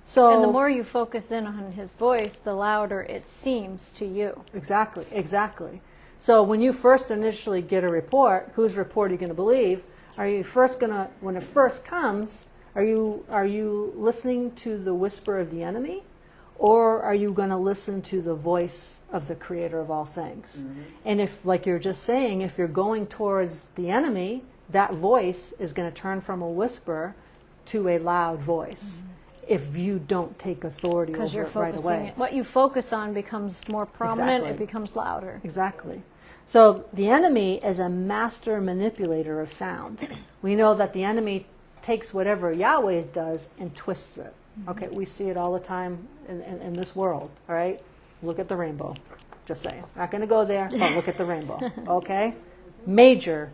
So, and the more you focus in on his voice, the louder it seems to you. Exactly. So when you first initially get a report, whose report are you going to believe? Are you first going to, when it first comes, are you listening to the whisper of the enemy? Or are you going to listen to the voice of the creator of all things? And if, like you're just saying, if you're going towards the enemy, that voice is going to turn from a whisper to a loud voice if you don't take authority over it right away. What you focus on becomes more prominent, Exactly. it becomes louder. Exactly. So the enemy is a master manipulator of sound. We know that the enemy takes whatever Yahweh does and twists it. Okay, we see it all the time in this world, all right? Look at the rainbow. Just saying. Not going to go there, but look at the rainbow, okay? Major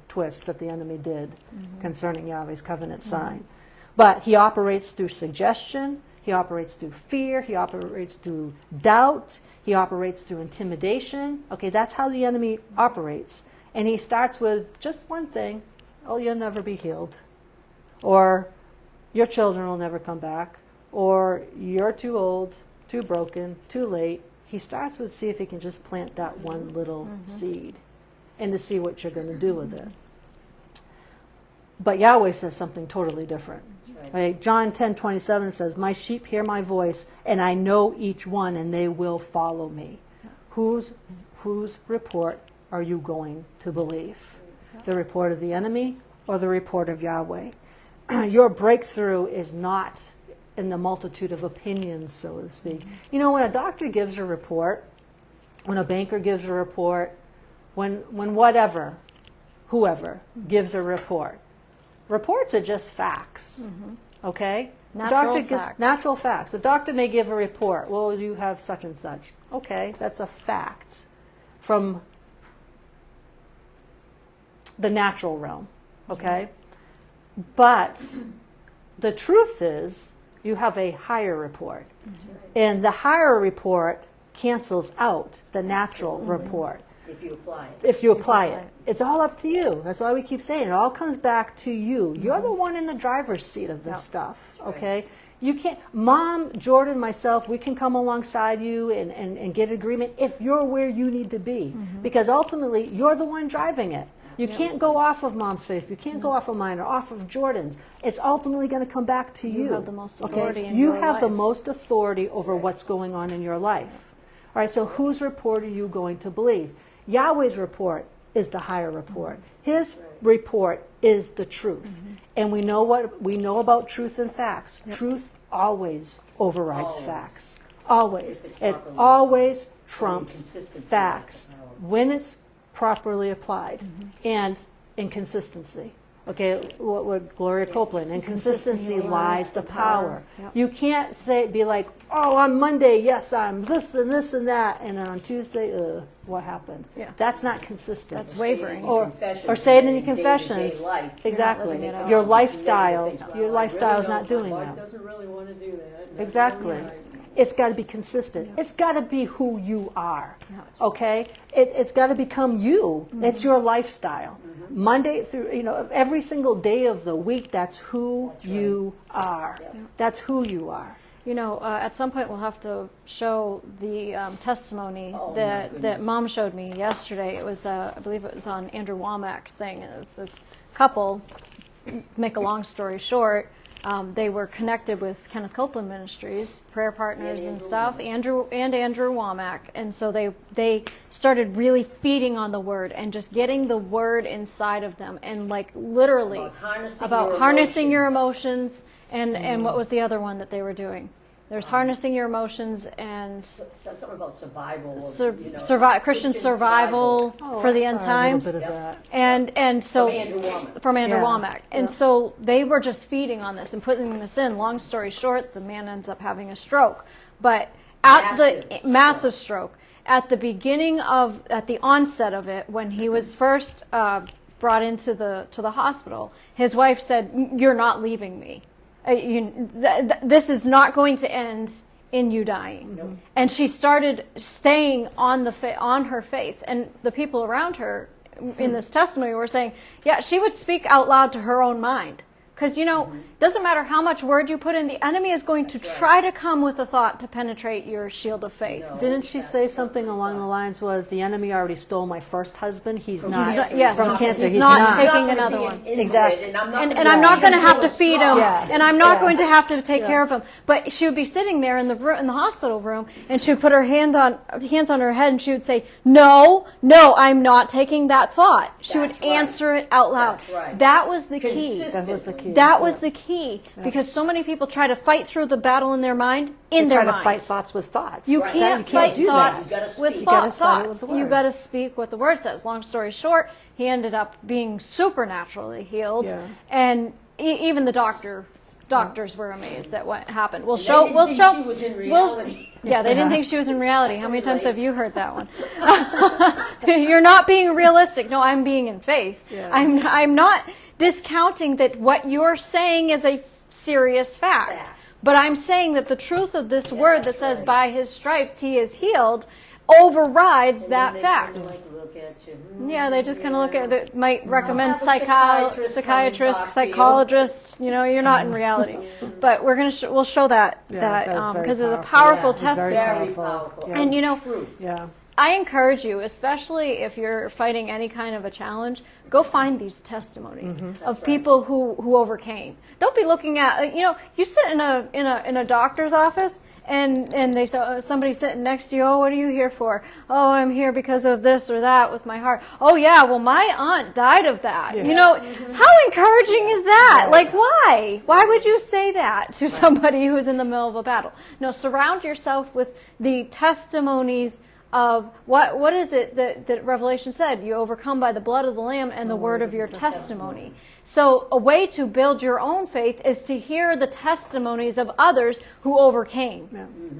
twist that the enemy did concerning Yahweh's covenant sign. But he operates through suggestion, he operates through fear, he operates through doubt, he operates through intimidation. Okay, that's how the enemy operates. And he starts with just one thing: oh, you'll never be healed. Or your children will never come back. Or you're too old, too broken, too late. He starts with see if he can just plant that one little seed and to see what you're going to do with it. But Yahweh says something totally different. Right? John 10:27 says, my sheep hear my voice, and I know each one, and they will follow me. Whose report are you going to believe? The report of the enemy or the report of Yahweh? Your breakthrough is not in the multitude of opinions, so to speak. When a doctor gives a report, when a banker gives a report, when whoever gives a report, reports are just facts, okay? Natural facts. The doctor may give a report. Well, you have such and such. Okay, that's a fact from the natural realm, okay? But the truth is, you have a higher report. And the higher report cancels out the natural report. If you apply it. It's all up to you. That's why we keep saying it all comes back to you. You're the one in the driver's seat of this stuff, okay? You can't, Mom, Jordan, myself, we can come alongside you and get agreement if you're where you need to be. Because ultimately, you're the one driving it. You can't go off of Mom's faith. You can't go off of mine or off of Jordan's. It's ultimately going to come back to you. You have the most authority in You your have the life. most authority over what's going on in your life. All right, so whose report are you going to believe? Yahweh's report is the higher report. His report is the truth. And we know what we know about truth and facts. Truth always overrides facts. Always. It always trumps facts when it's properly applied. And inconsistency. Okay, what Gloria Copeland, in consistency lies the power. You can't be like, oh, on Monday, yes, I'm this and this and that, and then on Tuesday, what happened? That's not consistent. That's wavering. Or say it in your confessions. Exactly. living it out. Your lifestyle is not doing My that. body doesn't really want to do that. Exactly. It's got to be consistent. It's got to be who you are. Okay? It's got to become you. It's your lifestyle. Monday through, every single day of the week, that's who you are. That's who you are. At some point we'll have to show the testimony that Mom showed me yesterday. It was, I believe it was on Andrew Womack's thing. And it was this couple, make a long story short, they were connected with Kenneth Copeland Ministries, prayer partners and stuff, Andrew Womack. And so they started really feeding on the word and just getting the word inside of them, and like literally about harnessing your emotions. And what was the other one that they were doing? There's harnessing your emotions and Something about survival. Christian survival for the end times. A little bit of that. And so From Andrew Womack. Womack. And so they were just feeding on this and putting this in. Long story short, the man ends up having a stroke. But massive stroke. At the onset of it, when he was first brought into the hospital, his wife said, "You're not leaving me. This is not going to end in you dying." Nope. And she started staying on her faith, and the people around her in this testimony were saying, yeah, she would speak out loud to her own mind. Because, doesn't matter how much word you put in, the enemy is going to try to come with a thought to penetrate your shield of faith. No, Didn't she say something along the lines was, the enemy already stole my first husband, he's From not, cancer. Yes, from cancer, he's not not. taking another one. Exactly. And I'm not going to have to feed him, Yes. and I'm not Yes. going to have to take care of him. But she would be sitting there in the hospital room, and she would put her hands on her head, and she would say, "No, I'm not taking that thought." She would That's right. answer it out loud. That's right. That was the key. That was the key. That was the key, because so many people try to fight through the battle in their mind. They Their try to mind. fight thoughts with thoughts. You Right. can't You can't fight do thoughts that. with You gotta start it with thoughts. the You words. got to speak what the word says. Long story short, he ended up being supernaturally healed, Yeah. and even the doctors were amazed at what happened. They didn't think she was in reality. Yeah, they didn't think she was in reality. How many times have you heard that one? You're not being realistic. No, I'm being in faith. Yeah. I'm not discounting that what you're saying is a serious fact. But I'm saying that the truth of this word that says, by his stripes he is healed, overrides And that then they fact. kinda look at you. Yeah, they just kind of look at it, might recommend Have a psychiatrist psychiatrists, come and talk to you. psychologists. You're not in reality. But we'll show that that was very because of the powerful. powerful Yeah, it's very testimony. Very powerful. Yeah. And Truth. Yeah. I encourage you, especially if you're fighting any kind of a challenge, go find these testimonies of people who overcame. Don't be looking at you sit in a doctor's office and they somebody sitting next to you. Oh, what are you here for? Oh, I'm here because of this or that with my heart. Oh yeah, well my aunt died of that. Yes. How encouraging is that? Right. Like why? Why would you say that to somebody who's in the middle of a battle? No, surround yourself with the testimonies of what is it that Revelation said? You overcome by the blood of the Lamb and the word of your testimony. So a way to build your own faith is to hear the testimonies of others who overcame,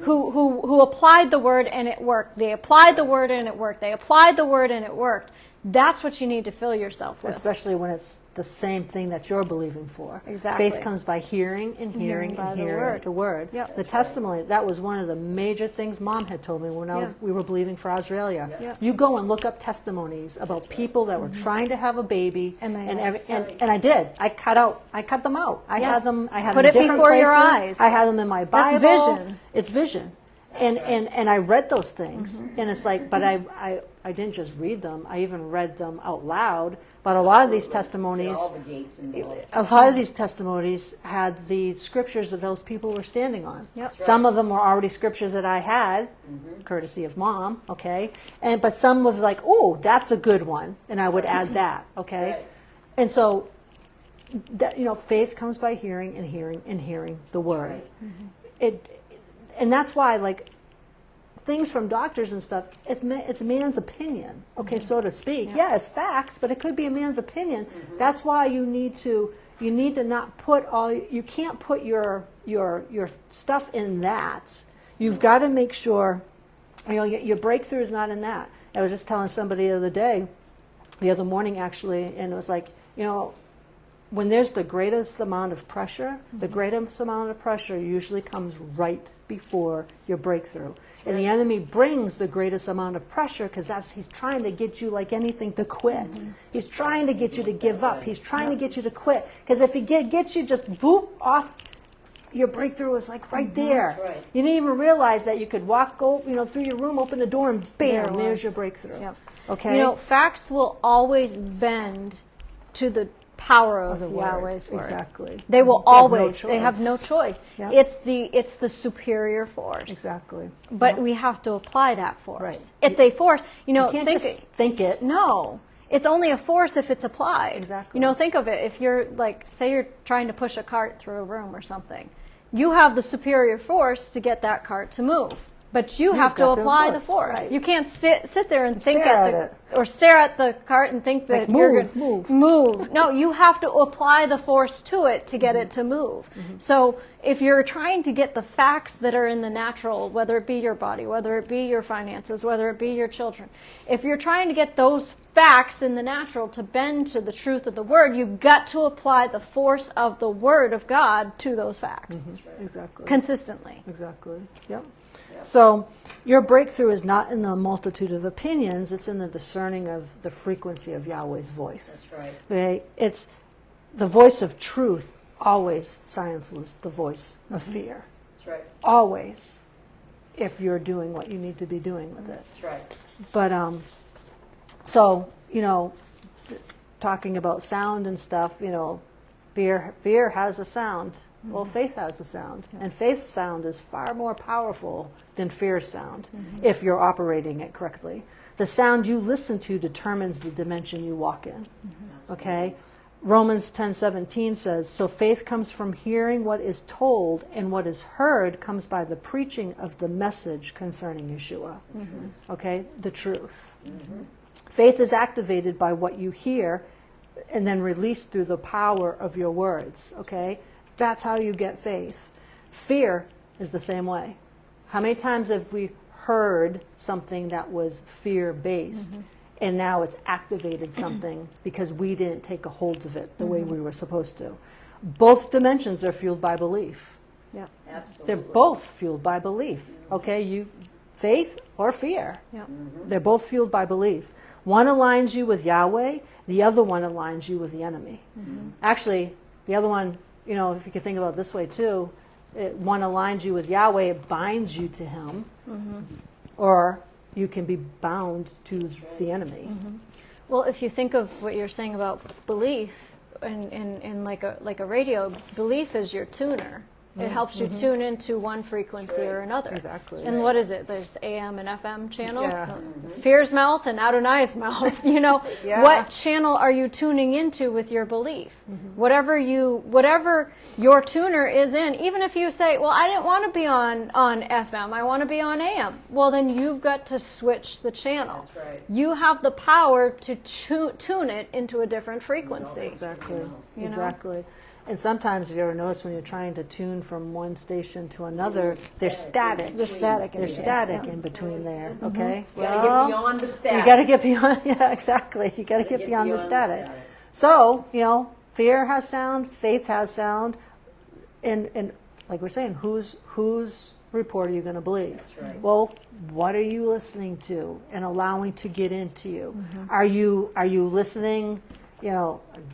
who applied the word and it worked. They applied the word and it worked. They applied the word and it worked. That's what you need to fill yourself with. Especially when it's the same thing that you're believing for. Exactly. Faith comes by hearing and hearing by and the hearing word. the word. Yep. The testimony, that was one of the major things Mom had told me when we were believing for Australia. Yeah. You go and look up testimonies about people that were trying to have a baby, And they and I did. I cut them out. I Yes. had them. I had Put them in it different before places. your eyes. I had them in my Bible. vision. It's vision. And I read those things, and it's like, but I didn't just read them. I even read them out loud. But a lot of these testimonies, All the gates involved. a lot of these testimonies had the scriptures that those people were standing on. Yep. Some of them were already scriptures that I had, courtesy of Mom. Okay, but some was like, oh, that's a good one, and I would add that. Okay, Right. and so. Faith comes by hearing and hearing and hearing the word. And that's why, like, things from doctors and stuff, it's a man's opinion, okay, so to speak. Yeah, it's facts, but it could be a man's opinion. That's why you need to not put you can't put your stuff in that. You've got to make sure, your breakthrough is not in that. I was just telling somebody the other morning actually, and it was like, when there's the greatest amount of pressure, the greatest amount of pressure usually comes right before your breakthrough. And the enemy brings the greatest amount of pressure because he's trying to get you, like anything, to quit. He's trying to get you to give up. He's trying to get you to quit. Because if he gets you just boop off, your breakthrough is like right there. Right. You didn't even realize that you could go through your room, open the door, and There bam, it there's was. your breakthrough. Yep. Okay? Facts will always bend to the power of The word. Yahweh's word. Exactly. They will They have no always. They have no choice. Yep. It's the superior force. Exactly. But we have to apply that force. Right. It's a force. You can't just think it. No. It's only a force if it's applied. Exactly. Think of it. If you're say you're trying to push a cart through a room or something. you have the superior force to get that cart to move. But you have to got to apply apply the force. right. You can't sit there and think Stare at at or stare at the cart and think that Like, you're move, gonna move. No, you have to apply the force to it to get it to move. So if you're trying to get the facts that are in the natural, whether it be your body, whether it be your finances, whether it be your children, if you're trying to get those facts in the natural to bend to the truth of the word, you've got to apply the force of the word of God to those facts Exactly. consistently. Exactly. Yep. So your breakthrough is not in the multitude of opinions, it's in the discerning of the frequency of Yahweh's voice. That's right. Okay? It's the voice of truth always silences the voice of fear. That's right. Always. If you're doing what you need to be doing with it. That's right. But so, talking about sound and stuff, fear has a sound. Well, faith has a sound, and faith's sound is far more powerful than fear's sound if you're operating it correctly. The sound you listen to determines the dimension you walk in. Okay? Romans 10:17 says, "So faith comes from hearing what is told, and what is heard comes by the preaching of the message concerning Yeshua." Okay? The truth. Faith is activated by what you hear and then released through the power of your words. Okay? That's how you get faith. Fear is the same way. How many times have we heard something that was fear-based, and now it's activated something because we didn't take a hold of it the way we were supposed to? Both dimensions are fueled by belief. Yeah. Absolutely. They're both fueled by belief. Okay, faith or fear. Yeah. They're both fueled by belief. One aligns you with Yahweh, the other one aligns you with the enemy. Actually, the other one, if you can think about it this way too, one aligns you with Yahweh, it binds you to him, or you can be bound to the enemy. Well, if you think of what you're saying about belief, in like a radio, belief is your tuner. It helps you tune into one frequency or another. Exactly. And what is it? There's AM and FM channels. Yeah. Fear's mouth and Adonai's mouth. Yeah. What channel are you tuning into with your belief? Whatever your tuner is in. Even if you say, "Well, I didn't want to be on FM. I want to be on AM." Well, then you've got to switch the channel. That's right. You have the power to tune it into a different frequency. Exactly. You know? Exactly. And sometimes, if you ever notice, when you're trying to tune from one station to another, they're static. They're static. They're static in between there. Okay. You gotta get beyond the static. You got to get beyond. Yeah, exactly. You got to get beyond the static. So fear has sound, faith has sound, and like we're saying, whose report are you going to believe? That's right. Well, what are you listening to and allowing to get into you? Are you listening? I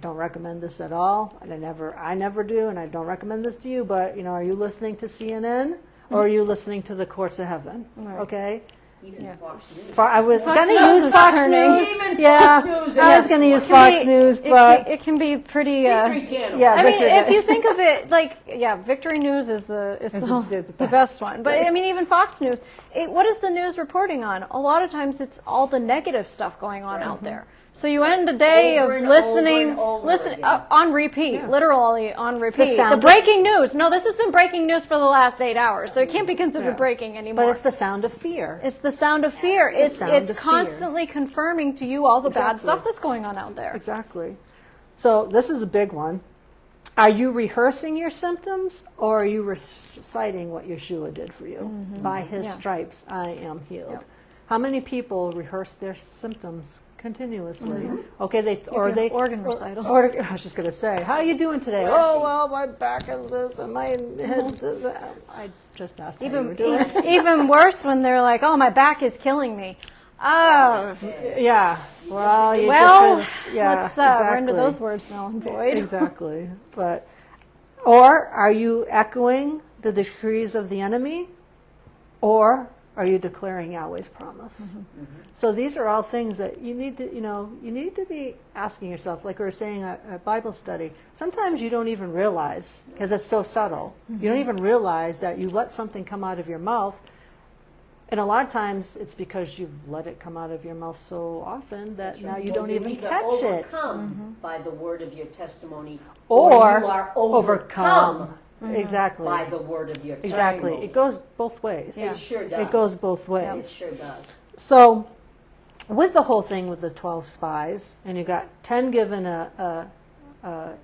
don't recommend this at all. I never do, and I don't recommend this to you. But are you listening to CNN or are you listening to the courts of heaven? Right. Okay. Even Fox News. I was Fox going to News use is Fox turning. News. Even Yeah, Fox News I was going to use Fox News, but it can be pretty. Victory Channel. yeah, I mean, Victor- if you think of it Victory News is the best one. But I mean, even Fox News. What is the news reporting on? A lot of times, it's all the negative stuff going on out there. So you end a day Over of and listening, over and over again. on repeat, literally on repeat. The sound of- breaking news. No, this has been breaking news for the last 8 hours, so it can't be considered breaking anymore. but it's the sound of fear. It's the sound of fear. It's the It's sound of fear. constantly confirming to you all the bad Exactly. stuff that's going on out there. Exactly. So this is a big one. Are you rehearsing your symptoms, or are you reciting what Yeshua did for you? By his Yeah. stripes I am healed. Yep. How many people rehearse their symptoms continuously? Okay, Like an organ recital. I was just going to say, how are you doing today? Oh, well, my back is this, and my head's this. I just asked how you were doing. Even worse when they're like, "Oh, my back is killing me." Oh, Yeah. Well, you well, just yeah, let's exactly. render those words null and void. Exactly. Or are you echoing the decrees of the enemy, or are you declaring Yahweh's promise? So these are all things that you need to be asking yourself. Like we were saying at Bible study, sometimes you don't even realize, because it's so subtle. You don't even realize that you let something come out of your mouth. And a lot of times it's because you've let it come out of your mouth so often that now you don't even either catch it. overcome by the word of your testimony, Or you are overcome. overcome Exactly. by the word of your Exactly. testimony. It goes both ways. It sure does. It goes both It ways. sure does. So, with the whole thing with the 12 spies, and you got 10 given a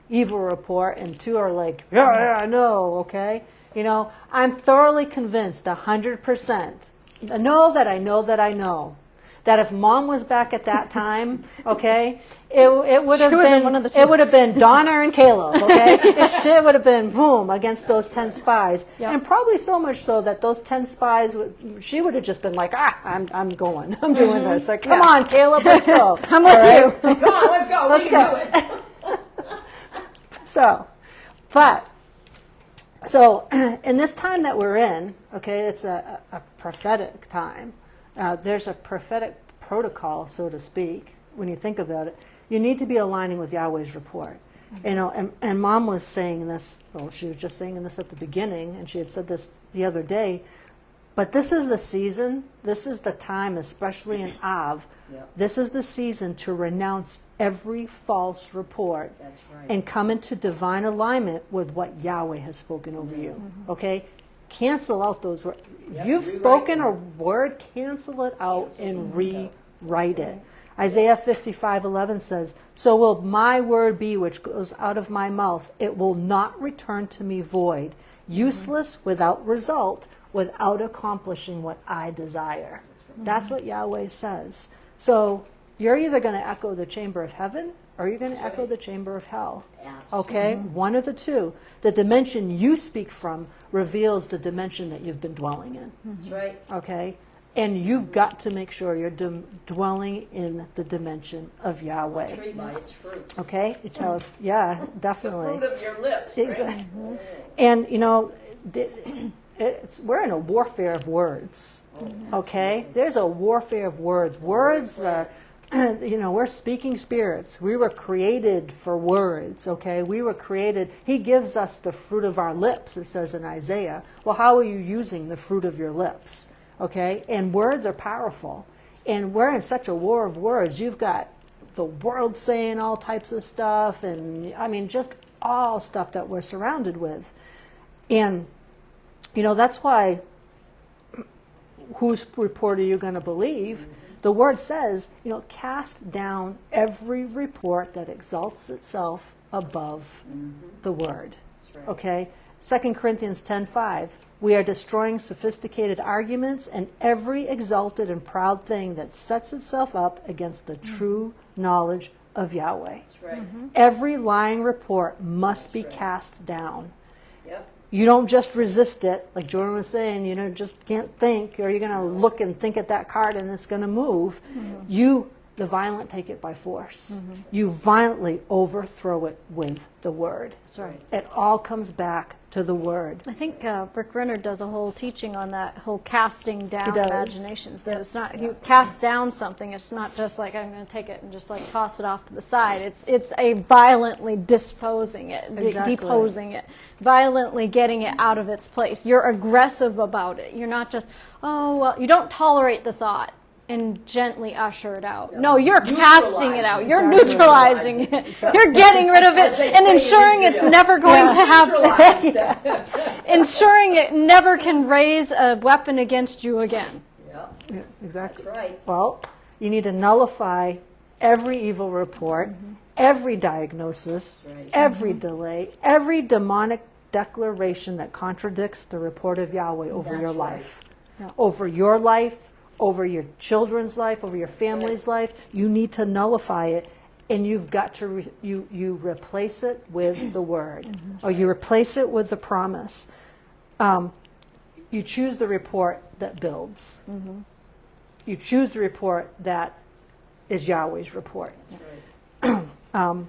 evil report, and 2 are like, yeah, I know, okay? You know, I'm thoroughly convinced, 100%. I know that I know that I know. That if Mom was back at that time, okay, it would have She would've been been one of the two. it would have been Donna and Caleb, okay? It would have been boom against those 10 spies, Yep. and probably so much so that those 10 spies, she would have just been like, I'm going, I'm doing this. Like, come on, Caleb, let's go. I'm with you. Come on, let's go. We can do it. So in this time that we're in, okay, it's a prophetic time. There's a prophetic protocol, so to speak, when you think about it. You need to be aligning with Yahweh's report. You know, and Mom was saying this, well, she was just saying this at the beginning, and she had said this the other day, but this is the season, this is the time, especially in Av, Yep. this is the season to renounce every false report That's right. and come into divine alignment with what Yahweh has spoken over you. Okay? Cancel out those words. If Yep, you've rewrite spoken a them. word, cancel it out and Cancel it. rewrite it. Isaiah 55:11 says, "So will my word be which goes out of my mouth. It will not return to me void, useless, without result, without accomplishing what I desire." That's what Yahweh says. So you're either going to echo the chamber of heaven or you're going to That's echo right. the chamber of hell. Absolutely. Okay? One of the two. The dimension you speak from reveals the dimension that you've been dwelling in. That's right. Okay? And you've got to make sure you're dwelling in the dimension of Yahweh. Tree by its fruit. Okay? You tell if, yeah, The definitely. fruit of your lips. Right? Exactly. And, you know, we're in a warfare of words. Okay? There's a warfare of words. Words are, you know, we're speaking spirits. We were created for words, okay? We were created. He gives us the fruit of our lips, it says in Isaiah. Well, how are you using the fruit of your lips? Okay? And words are powerful. And we're in such a war of words. You've got the world saying all types of stuff, and I mean, just all stuff that we're surrounded with. And, you know, that's why whose report are you going to believe? The word says, you know, cast down every report that exalts itself above the word. That's right. Okay? 2 Corinthians 10:5. We are destroying sophisticated arguments and every exalted and proud thing that sets itself up against the true knowledge of Yahweh. That's right. Every lying report must be cast down. Yep. You don't just resist it, like Jordan was saying, you know, just can't think, or you're going to look and think at that card and it's going to move. You, the violent, take it by force. You violently overthrow it with the word. That's right. It all comes back to the word. I think Rick Renner does a whole teaching on that whole casting down does. imaginations. That it's not, if you cast down something, it's not just like I'm going to take it and just like toss it off to the side. It's a violently disposing it, Exactly. deposing it, violently getting it out of its place. You're aggressive about it. You're not just, oh, well, you don't tolerate the thought and gently usher it out. No, you're casting it out. You're Exactly. neutralizing it. You're getting rid of it As they and say in ensuring it's Israel. never going to have Neutralized. ensuring it never can raise a weapon against you again. Yep. Yeah, exactly. That's right. Well, you need to nullify every evil report, every diagnosis, That's right. every delay, every demonic declaration that contradicts the report of Yahweh over That's your right. life. Over your life, over your children's life, over your family's life. You need to nullify it, and you've got to you replace it with the word, or you replace it with the promise. You choose the report that builds. You choose the report that is Yahweh's report. That's right.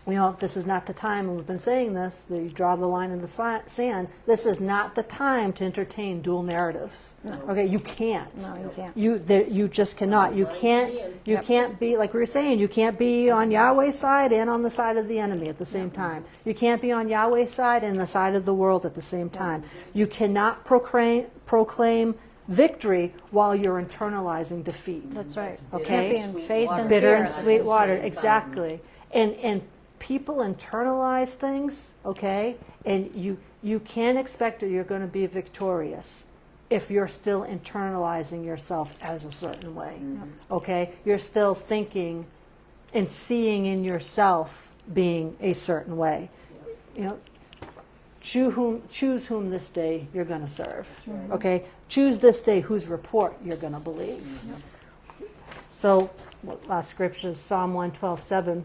You know, this is not the time, and we've been saying this, that you draw the line in the sand. This is not the time to entertain dual narratives. Okay, you can't. No, you can't. You just cannot. You can't be, like we were saying, you can't be on Yahweh's side and on the side of the enemy at the same time. You can't be on Yahweh's side and the side of the world at the same time. You cannot proclaim victory while you're internalizing defeat. That's right. Okay. Can't be in faith and Bitter fear. and sweet water, Same exactly. And people internalize things, okay, and you can't expect that you're going to be victorious if you're still internalizing yourself as a certain way. Okay? You're still thinking and seeing in yourself being a certain way. You know, choose whom this day you're going to serve. Okay? Choose this day whose report you're going to believe. So, last scripture is Psalm 112:7.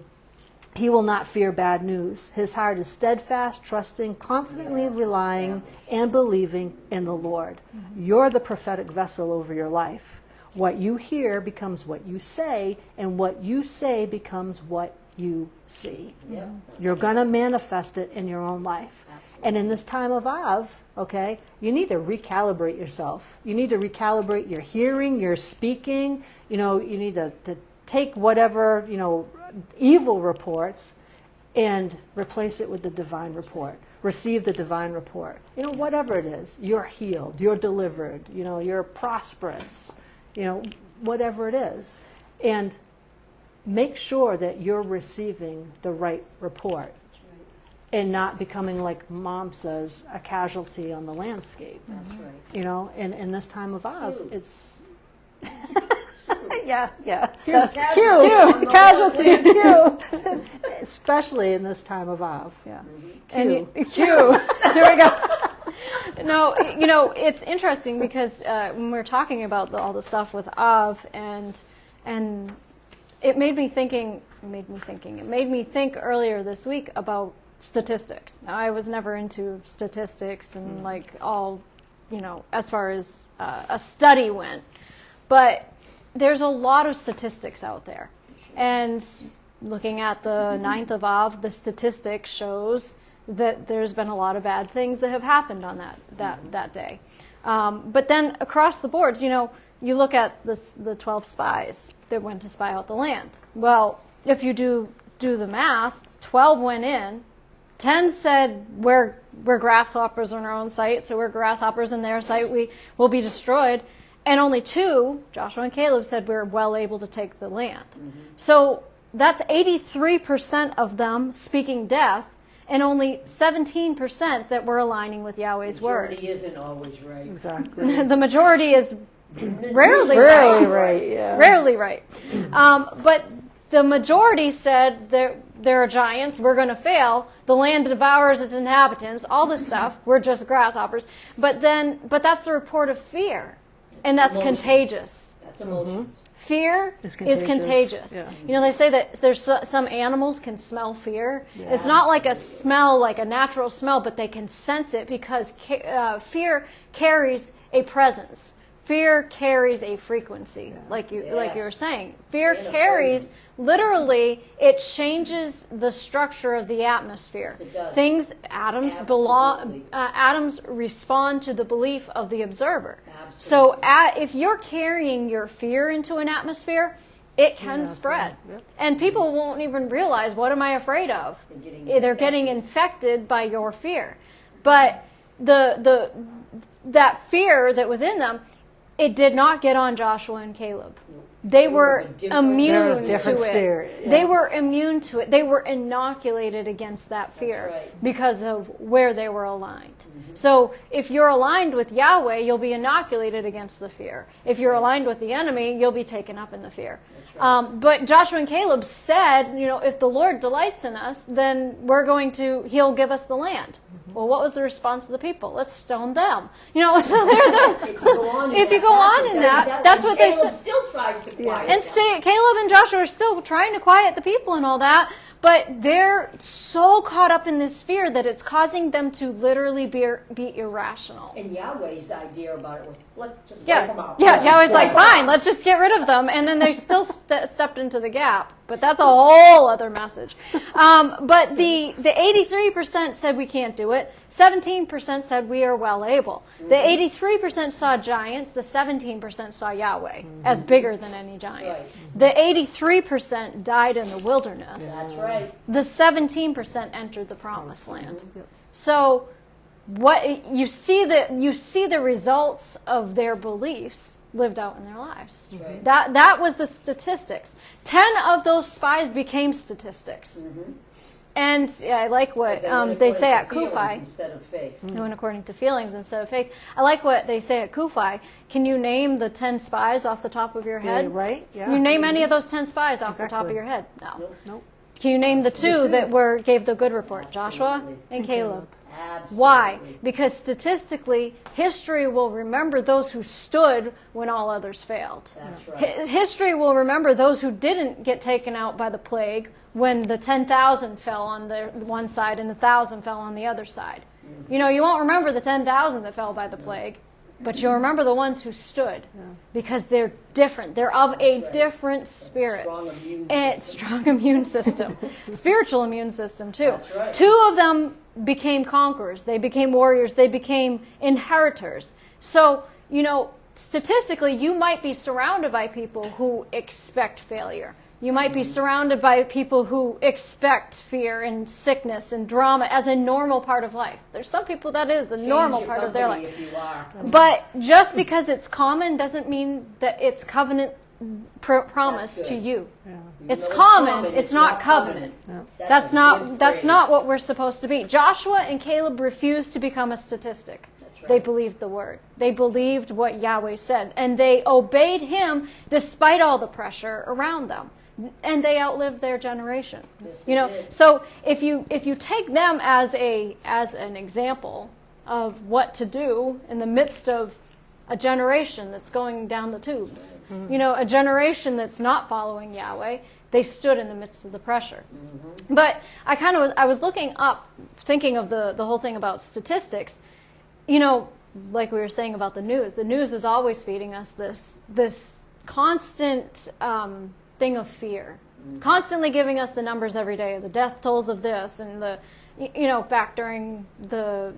He will not fear bad news. His heart is steadfast, trusting, confidently relying, and believing in the Lord. You're the prophetic vessel over your life. What you hear becomes what you say, and what you say becomes what you see. You're going to manifest it in your own life. And in this time of Av, okay, you need to recalibrate yourself. You need to recalibrate your hearing, your speaking. You know, you need to take whatever, evil reports and replace it with the divine report. Receive the divine report. Whatever it is, you're healed, you're delivered, you're prosperous, whatever it is. And make sure that you're receiving the right report and not becoming, like Mom says, a casualty on the landscape. That's right. And in this time of Av, Cute. it's... yeah. Casualty. Casualty. Q. Especially in this time of Av. Yeah. Q. Q. There we go. No, it's interesting because when we're talking about all the stuff with Av and it made me think earlier this week about statistics. Now, I was never into statistics and like all, as far as a study went, but there's a lot of statistics out there. And looking at the 9th of Av, the statistic shows that there's been a lot of bad things that have happened on that day. But then across the boards, you look at the 12 spies that went to spy out the land. Well, if you do the math, 12 went in, 10 said we're grasshoppers on our own site, so we're grasshoppers in their site, we will be destroyed. And only 2, Joshua and Caleb, said we're well able to take the land. So that's 83% of them speaking death, and only 17% that were aligning with Yahweh's word. Majority isn't always right. Exactly. The majority is rarely Rarely right. right, yeah. Rarely right. But the majority said there are giants, we're going to fail, the land devours its inhabitants, all this stuff, we're just grasshoppers. But that's the report of fear. And that's Emotions. contagious. That's emotions. Fear It's is contagious. Yeah. They say that there's some animals can smell fear. Yeah. It's not like a smell, like a natural smell, but they can sense it because fear carries a presence. Fear carries a frequency, like you were saying. Fear And a carries, presence. Literally, it changes the structure of the atmosphere. Yes, it does. Atoms respond to the belief of the observer. Absolutely. So if you're carrying your fear into an atmosphere, it can spread. Yep. And people won't even realize, what am I afraid of? They're getting infected by your fear. But that fear that was in them, it did not get on Joshua and Caleb. They were immune There was to different it. spirit, yeah. They were immune to it. They were inoculated against that fear right. because of where they were aligned. So if you're aligned with Yahweh, you'll be inoculated against the fear. If you're aligned with the enemy, you'll be taken up in the fear. But Joshua and Caleb said, if the Lord delights in us, then he'll give us the land. Well, what was the response of the people? Let's stone them. So if you go on in that, that's what they said. Caleb still tries to quiet And them. Caleb and Joshua are still trying to quiet the people and all that, but they're so caught up in this fear that it's causing them to literally be irrational. And Yahweh's idea about it was, let's just wipe them out. Yeah, Yahweh's like, fine, let's just get rid of them. And then they still stepped into the gap. But that's a whole other message. But the 83% said we can't do it. 17% said we are well able. The 83% saw giants. The 17% saw Yahweh as bigger than any giant. Right. The 83% died in the wilderness. That's right. The 17% entered the promised land. So what you see the results of their beliefs lived out in their lives. That's right. That was the statistics. 10 of those spies became statistics. And yeah, I like what they say at Kufi. Instead of faith. They went according to feelings instead of faith. I like what they say at Kufi. Can you name the 10 spies off the top of your head? Right? Yeah. You name any of those 10 spies off the top of Exactly. your head? No. Nope. Can you name the two that gave the good report? Joshua and Caleb. Absolutely. Why? Because statistically, history will remember those who stood when all others failed. That's right. History will remember those who didn't get taken out by the plague when the 10,000 fell on the one side and the 1,000 fell on the other side. You know, you won't remember the 10,000 that fell by the plague, but you'll remember the ones who stood because they're different. They're of a different spirit. Strong immune And system. strong immune system. Spiritual immune system, too. That's right. 2 of them became conquerors. They became warriors. They became inheritors. So, you know, statistically, you might be surrounded by people who expect failure. You might be surrounded by people who expect fear and sickness and drama as a normal part of life. There's some people that is the normal Change your part of their company life. if you are. But just because it's common doesn't mean that it's covenant promise That's to good. you. Yeah. Even It's though common, it's not covenant. That's a not good that's phrase. not what we're supposed to be. Joshua and Caleb refused to become a statistic. That's right. They believed the word. They believed what Yahweh said, and they obeyed him despite all the pressure around them. And they outlived their generation. Yes, You know, they did. so if you take them as an example of what to do in the midst of a generation that's going down the tubes, you know, a generation that's not following Yahweh, they stood in the midst of the pressure. But I was looking up, thinking of the whole thing about statistics. You know, like we were saying about the news is always feeding us this constant thing of fear, constantly giving us the numbers every day, the death tolls of this, and back during the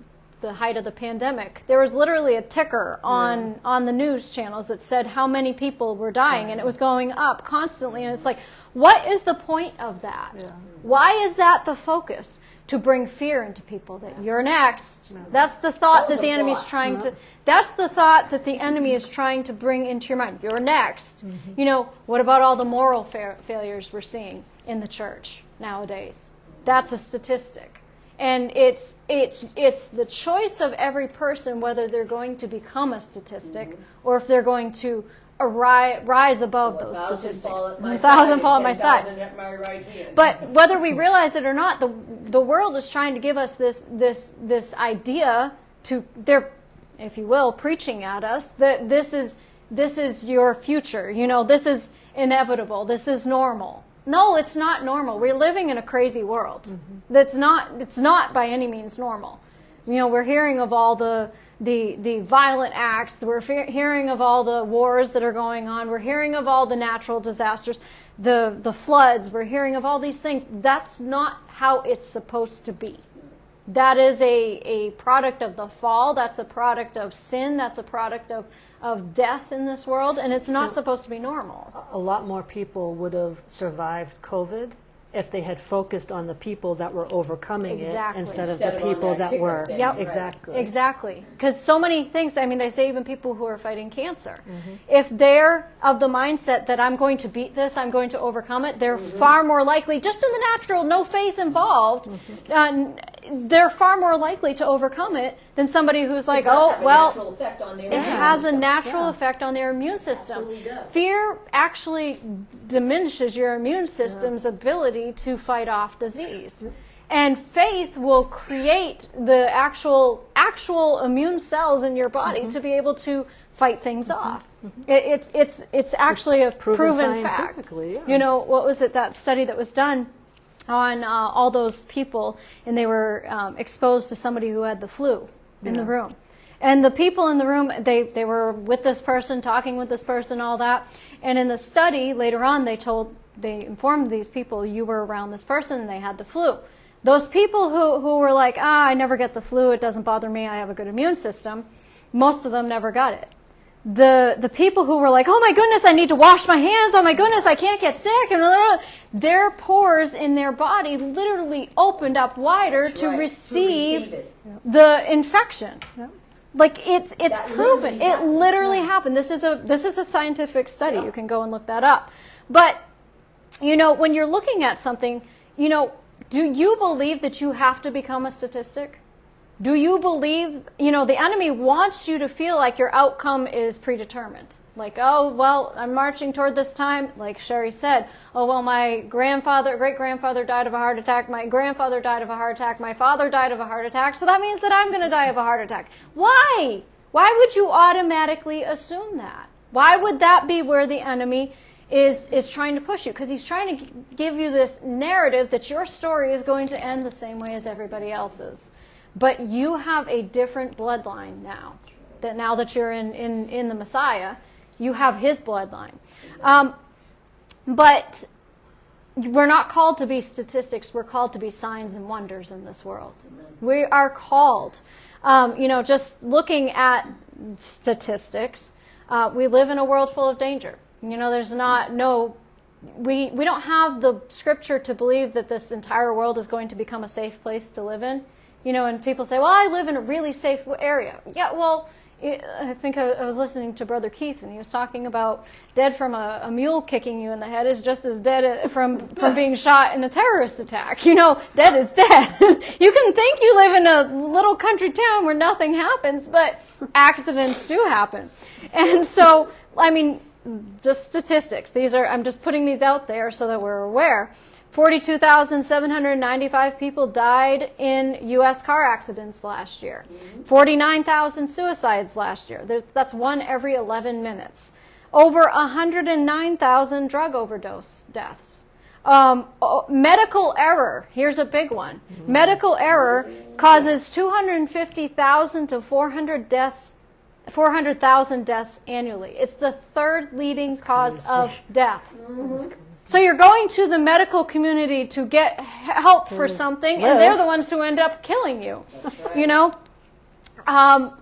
height of the pandemic, there was literally a ticker on the news channels that said how many people were dying, and it was going up constantly. And it's like, what is the point of that? Yeah. Why is that the focus? To bring fear into people that you're next. That's the thought that the enemy is trying to. That's the thought that the enemy is trying to bring into your mind. You're next. You know, what about all the moral failures we're seeing in the church nowadays? That's a statistic. And it's the choice of every person whether they're going to become a statistic or if they're going to rise above those statistics. 1,000 fall at my side. 10,000 at my right hand. But whether we realize it or not, the world is trying to give us this idea they're, if you will, preaching at us that this is your future. You know, this is inevitable. This is normal. No, it's not normal. We're living in a crazy world. It's not by any means normal. You know, we're hearing of all the violent acts. We're hearing of all the wars that are going on. We're hearing of all the natural disasters, the floods. We're hearing of all these things. That's not how it's supposed to be. That is a product of the fall. That's a product of sin. That's a product of death in this world, and it's not supposed to be normal. A lot more people would have survived COVID if they had focused on the people that were overcoming Exactly. it instead of Instead the of on people that that ticker were. thing, Yep. right. Exactly. Exactly. Because so many things, I mean, they say even people who are fighting cancer, if they're of the mindset that I'm going to beat this, I'm going to overcome it, they're far more likely, just in the natural, no faith involved, they're far more likely to overcome it than somebody who's like, It does have a well, natural effect on their it immune has a system. natural effect on their immune system. Absolutely does. Fear actually diminishes your immune system's ability to fight off disease. And faith will create the actual immune cells in your body to be able to fight things off. It's actually a proven fact. scientifically. Yeah. You know, what was it, that study that was done on all those people, and they were exposed to somebody who had the flu in the room. And the people in the room, they were with this person, talking with this person, all that. And in the study, later on, they informed these people, you were around this person, and they had the flu. Those people who were like, I never get the flu, it doesn't bother me, I have a good immune system, most of them never got it. The people who were like, oh my goodness, I need to wash my hands, oh my goodness, I can't get sick, and their pores in their body literally opened up wider That's to right, receive it. the infection. Yep. Like it's That proven. literally It happened. literally happened. This is a scientific study. You can go and look that up. But when you're looking at something, do you believe that you have to become a statistic? Do you believe, the enemy wants you to feel like your outcome is predetermined? Like, oh, well, I'm marching toward this time. Like Sherry said, oh, well, my great-grandfather died of a heart attack. My grandfather died of a heart attack. My father died of a heart attack. So that means that I'm going to die of a heart attack. Why? Why would you automatically assume that? Why would that be where the enemy is trying to push you? Because he's trying to give you this narrative that your story is going to end the same way as everybody else's. But you have a different bloodline now. Now that you're in the Messiah, you have his bloodline. But we're not called to be statistics. We're called to be signs and wonders in this world. We are called. Just looking at statistics, we live in a world full of danger. There's we don't have the scripture to believe that this entire world is going to become a safe place to live in. And people say, well, I live in a really safe area. Yeah, well, I think I was listening to Brother Keith, and he was talking about dead from a mule kicking you in the head is just as dead from being shot in a terrorist attack. Dead is dead. You can think you live in a little country town where nothing happens, but accidents do happen. And so, just statistics. I'm just putting these out there so that we're aware. 42,795 people died in U.S. car accidents last year. 49,000 suicides last year. That's one every 11 minutes. Over 109,000 drug overdose deaths. Medical error. Here's a big one. Medical error causes 250,000 to 400,000 deaths annually. It's the third leading cause of death. So you're going to the medical community to get help for something, and they're the ones who end up killing you.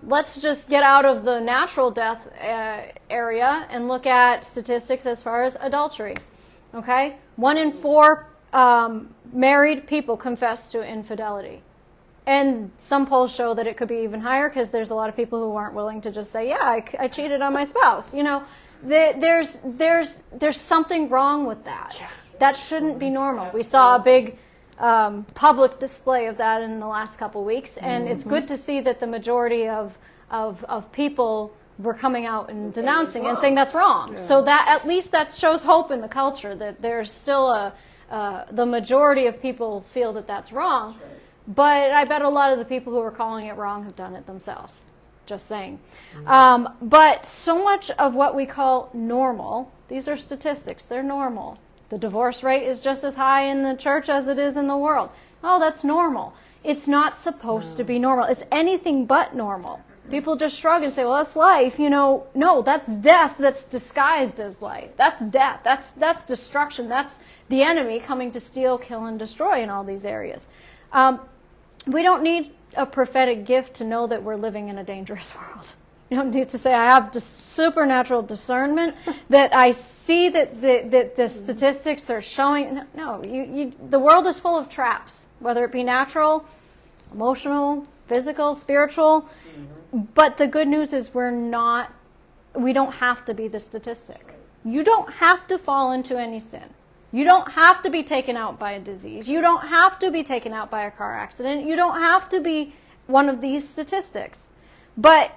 Let's just get out of the natural death area and look at statistics as far as adultery. Okay? 1 in 4 married people confess to infidelity. And some polls show that it could be even higher because there's a lot of people who aren't willing to just say, yeah, I cheated on my spouse. There's something wrong with that. That shouldn't be normal. We saw a big public display of that in the last couple weeks, and it's good to see that the majority of people were coming out and denouncing and saying that's wrong. So that at least that shows hope in the culture that there's still the majority of people feel that that's wrong. But I bet a lot of the people who are calling it wrong have done it themselves. Just saying. But so much of what we call normal, these are statistics, they're normal. The divorce rate is just as high in the church as it is in the world. Oh, that's normal. It's not supposed to be normal. It's anything but normal. People just shrug and say, well, that's life. No, that's death that's disguised as life. That's death. That's destruction. That's the enemy coming to steal, kill, and destroy in all these areas. We don't need a prophetic gift to know that we're living in a dangerous world. You don't need to say, I have supernatural discernment, that I see that the statistics are showing. No, the world is full of traps, whether it be natural, emotional, physical, spiritual. But the good news is we don't have to be the statistic. You don't have to fall into any sin. You don't have to be taken out by a disease. You don't have to be taken out by a car accident. You don't have to be one of these statistics. But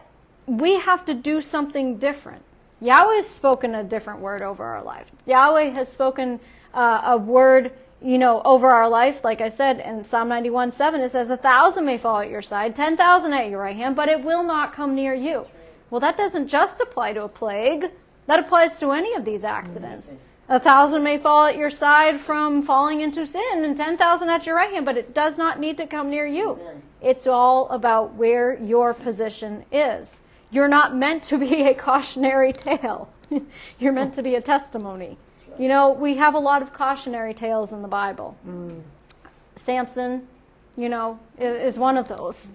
we have to do something different. Yahweh has spoken a different word over our life. Yahweh has spoken a word, over our life. Like I said in Psalm 91:7, it says, 1,000 may fall at your side, 10,000 at your right hand, but it will not come near you. Well, that doesn't just apply to a plague. That applies to any of these accidents. 1,000 may fall at your side from falling into sin, and 10,000 at your right hand, but it does not need to come near you. It's all about where your position is. You're not meant to be a cautionary tale. You're meant to be a testimony. We have a lot of cautionary tales in the Bible. Samson, is one of those.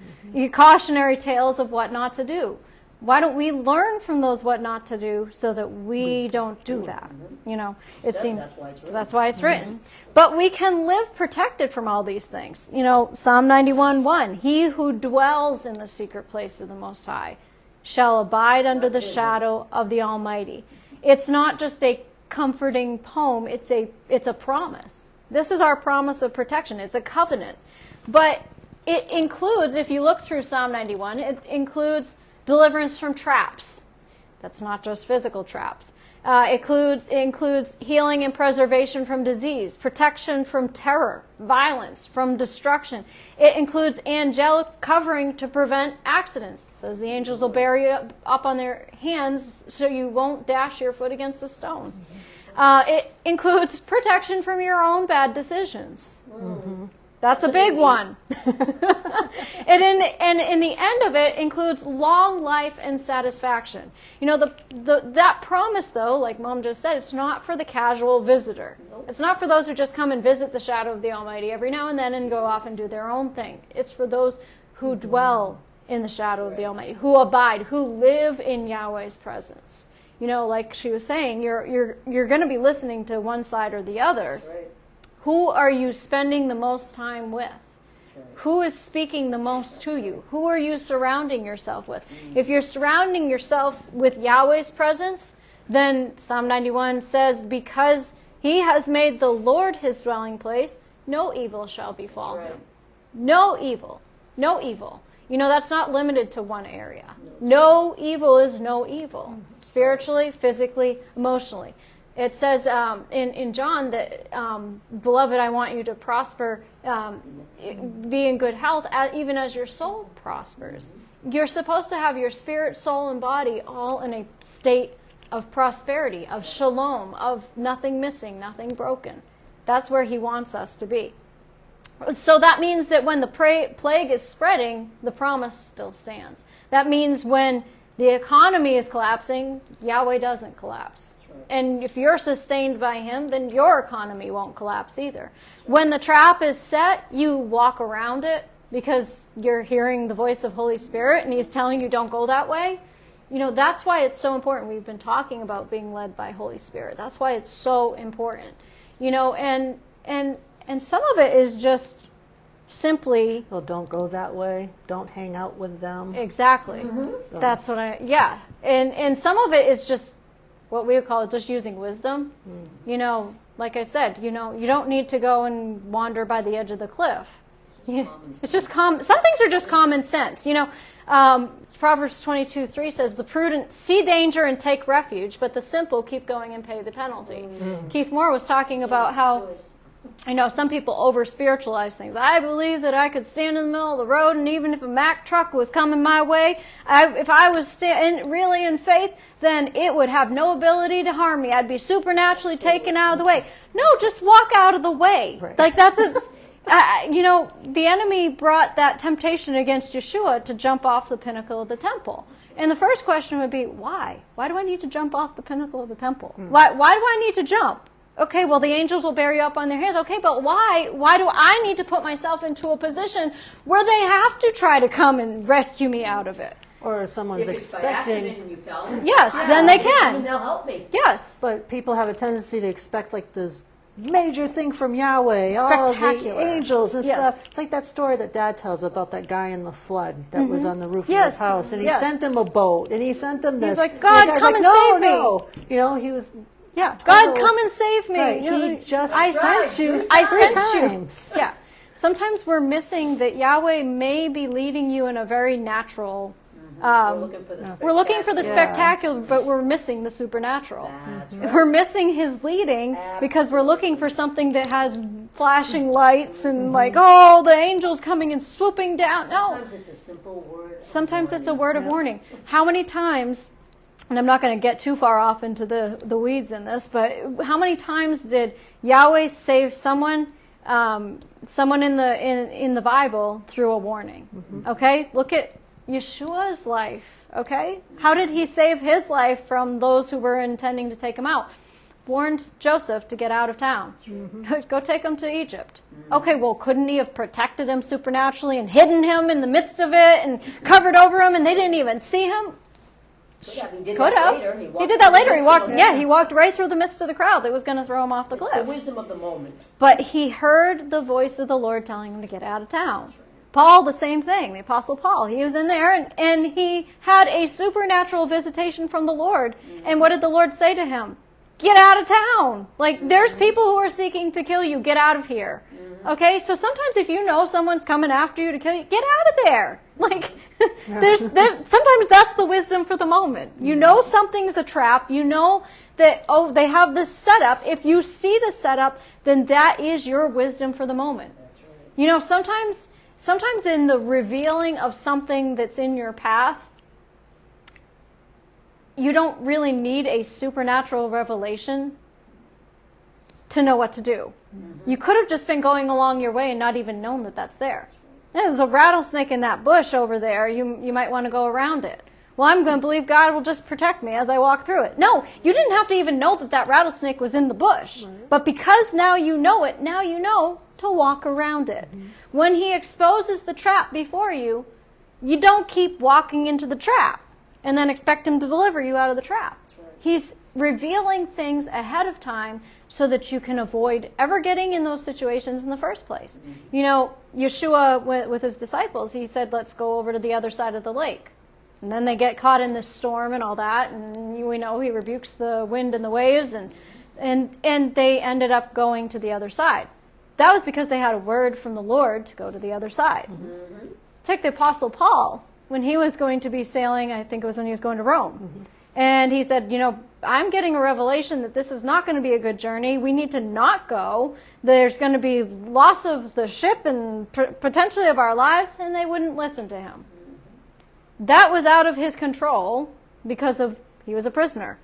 Cautionary tales of what not to do. why don't we learn from those what not to do so that we don't do that? You know, it seems That's why it's written. that's why it's written. But we can live protected from all these things. You know, Psalm 91:1, he who dwells in the secret place of the Most High shall abide under the shadow of the Almighty. It's not just a comforting poem, it's a promise. This is our promise of protection. It's a covenant. But it includes, if you look through Psalm 91, it includes deliverance from traps. That's not just physical traps. It includes healing and preservation from disease, protection from terror, violence, from destruction. It includes angelic covering to prevent accidents. It says the angels will bear you up on their hands so you won't dash your foot against a stone. It includes protection from your own bad decisions. That's a big one. And in the end of it includes long life and satisfaction. You know, that promise, though, like Mom just said, it's not for the casual visitor. It's not for those who just come and visit the shadow of the Almighty every now and then and go off and do their own thing. It's for those who dwell in the shadow of the Almighty, who abide, who live in Yahweh's presence. You know, like she was saying, you're going to be listening to one side or the other. Right. Who are you spending the most time with? Who is speaking the most to you? Who are you surrounding yourself with? If you're surrounding yourself with Yahweh's presence, then Psalm 91 says, because he has made the Lord his dwelling place, no evil shall befall him. No evil. No evil. You know, that's not limited to one area. No evil is no evil. Spiritually, physically, emotionally. It says in John that, beloved, I want you to prosper, be in good health, even as your soul prospers. You're supposed to have your spirit, soul, and body all in a state of prosperity, of shalom, of nothing missing, nothing broken. That's where he wants us to be. So that means that when the plague is spreading, the promise still stands. That means when the economy is collapsing, Yahweh doesn't collapse. And if you're sustained by him, then your economy won't collapse either. When the trap is set, you walk around it because you're hearing the voice of Holy Spirit and he's telling you don't go that way. You know, that's why it's so important. We've been talking about being led by Holy Spirit. That's why it's so important. You know, and some of it is just simply... Well, don't go that way. Don't hang out with them. Exactly. That's what And some of it is just what we would call just using wisdom. You know, like I said, you know, you don't need to go and wander by the edge of the cliff. It's just some things are just common sense. You know, Proverbs 22:3 says, the prudent see danger and take refuge, but the simple keep going and pay the penalty. Keith Moore was talking about how, I know some people over-spiritualize things. I believe that I could stand in the middle of the road, and even if a Mack truck was coming my way, if I was really in faith, then it would have no ability to harm me. I'd be supernaturally taken out of the way. No, just walk out of the way. Right. Like that's you know, the enemy brought that temptation against Yeshua to jump off the pinnacle of the temple. And the first question would be, why? Why do I need to jump off the pinnacle of the temple? Why do I need to jump? Okay, well, the angels will bear you up on their hands. Okay, but why? Why do I need to put myself into a position where they have to try to come and rescue me out of it? Or someone's If it's by expecting... accident and you fell, Yes, then they can. and they'll help me. Yes. But people have a tendency to expect like this major thing from Yahweh, all the Spectacular. angels and Yes. stuff. It's like that story that Dad tells about that guy in the flood that was on the roof of Yes. his house, and he Yes. sent him a boat, and he sent him this. He's like, And God, the guy's come like, and no, save me. no. You know, he was... Yeah. God, Oh, come and save me. Right, You know, he just I sent you I three sent you. times. Yeah. Sometimes we're missing that Yahweh may be leading you in a very natural... We're looking for the We're looking for the spectacular, but we're missing the supernatural. That's right. We're missing his leading because we're looking for something that has flashing lights and like, oh, the angels coming and swooping down. No. Sometimes it's a simple word. Sometimes it's a word of warning. How many times, and I'm not going to get too far off into the weeds in this, but how many times did Yahweh save someone in the Bible through a warning? Okay? Look at Yeshua's life, okay? How did he save his life from those who were intending to take him out? Warned Joseph to get out of town. Go take him to Egypt. Okay, well, couldn't he have protected him supernaturally and hidden him in the midst of it and covered over him and they didn't even see him? Yeah, he did Could that have. later. He did that later. He walked right through the midst of the crowd that was going to throw him off the It's cliff. the wisdom of the moment. But he heard the voice of the Lord telling him to get out of town. Paul, the same thing. The Apostle Paul, he was in there and he had a supernatural visitation from the Lord. And what did the Lord say to him? Get out of town. Like, there's people who are seeking to kill you. Get out of here. Okay, so sometimes if you know someone's coming after you to kill you, get out of there. Like, sometimes that's the wisdom for the moment. You know something's a trap. You know that, oh, they have this setup. If you see the setup, then that is your wisdom for the moment. You know, sometimes in the revealing of something that's in your path, you don't really need a supernatural revelation to know what to do. You could have just been going along your way and not even known that that's there. There's a rattlesnake in that bush over there. You might want to go around it. Well, I'm going to believe God will just protect me as I walk through it. No, you didn't have to even know that rattlesnake was in the bush. But because now you know it, now you know to walk around it. When he exposes the trap before you, you don't keep walking into the trap and then expect him to deliver you out of the trap. He's revealing things ahead of time so that you can avoid ever getting in those situations in the first place. You know, Yeshua, with his disciples, he said, let's go over to the other side of the lake. And then they get caught in this storm and all that, and we know he rebukes the wind and the waves, and they ended up going to the other side. That was because they had a word from the Lord to go to the other side. Take the Apostle Paul, when he was going to be sailing, I think it was when he was going to Rome. And he said, you know, I'm getting a revelation that this is not going to be a good journey. We need to not go. There's going to be loss of the ship and potentially of our lives, and they wouldn't listen to him. That was out of his control because he was a prisoner.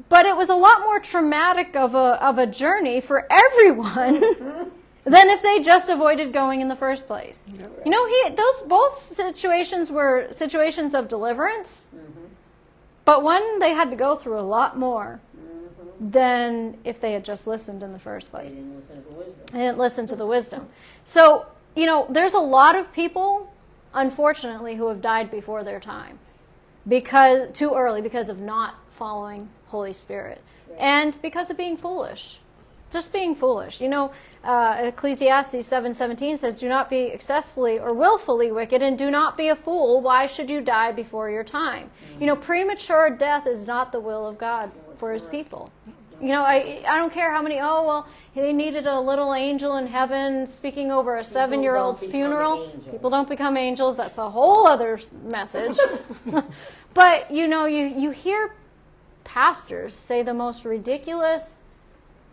But it was a lot more traumatic of a journey for everyone than if they just avoided going in the first place. You know, those both situations were situations of deliverance. But one, they had to go through a lot more than if they had just listened in the first place. They didn't listen to the wisdom. They didn't listen to the wisdom. So, you know, there's a lot of people, unfortunately, who have died before their time. Too early because of not following Holy Spirit. And because of being foolish. Just being foolish. You know, Ecclesiastes 7:17 says, do not be excessively or willfully wicked, and do not be a fool. Why should you die before your time? You know, premature death is not the will of God for his people. You know, I don't care how many, they needed a little angel in heaven speaking over a 7-year-old's funeral. People don't become angels. That's a whole other message. But, you know, you hear pastors say the most ridiculous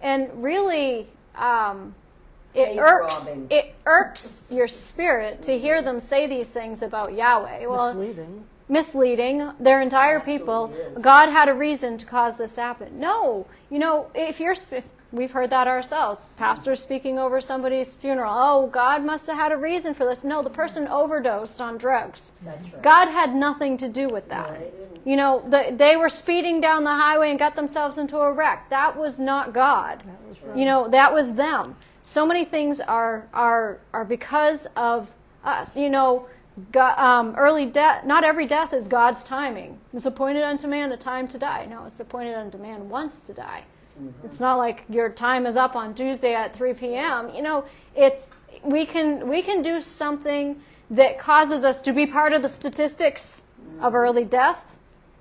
and really it irks your spirit to hear them say these things about Yahweh. Well, misleading their entire people. God had a reason to cause this to happen. No, you know, we've heard that ourselves. Pastors speaking over somebody's funeral. Oh, God must have had a reason for this. No, the person overdosed on drugs. That's right. God had nothing to do with that. You know, they were speeding down the highway and got themselves into a wreck. That was not God. You know, that was them. So many things are because of us. You know, God, early death. Not every death is God's timing. It's appointed unto man a time to die. No, it's appointed unto man once to die. It's not like your time is up on Tuesday at 3 p.m. You know, we can do something that causes us to be part of the statistics of early death.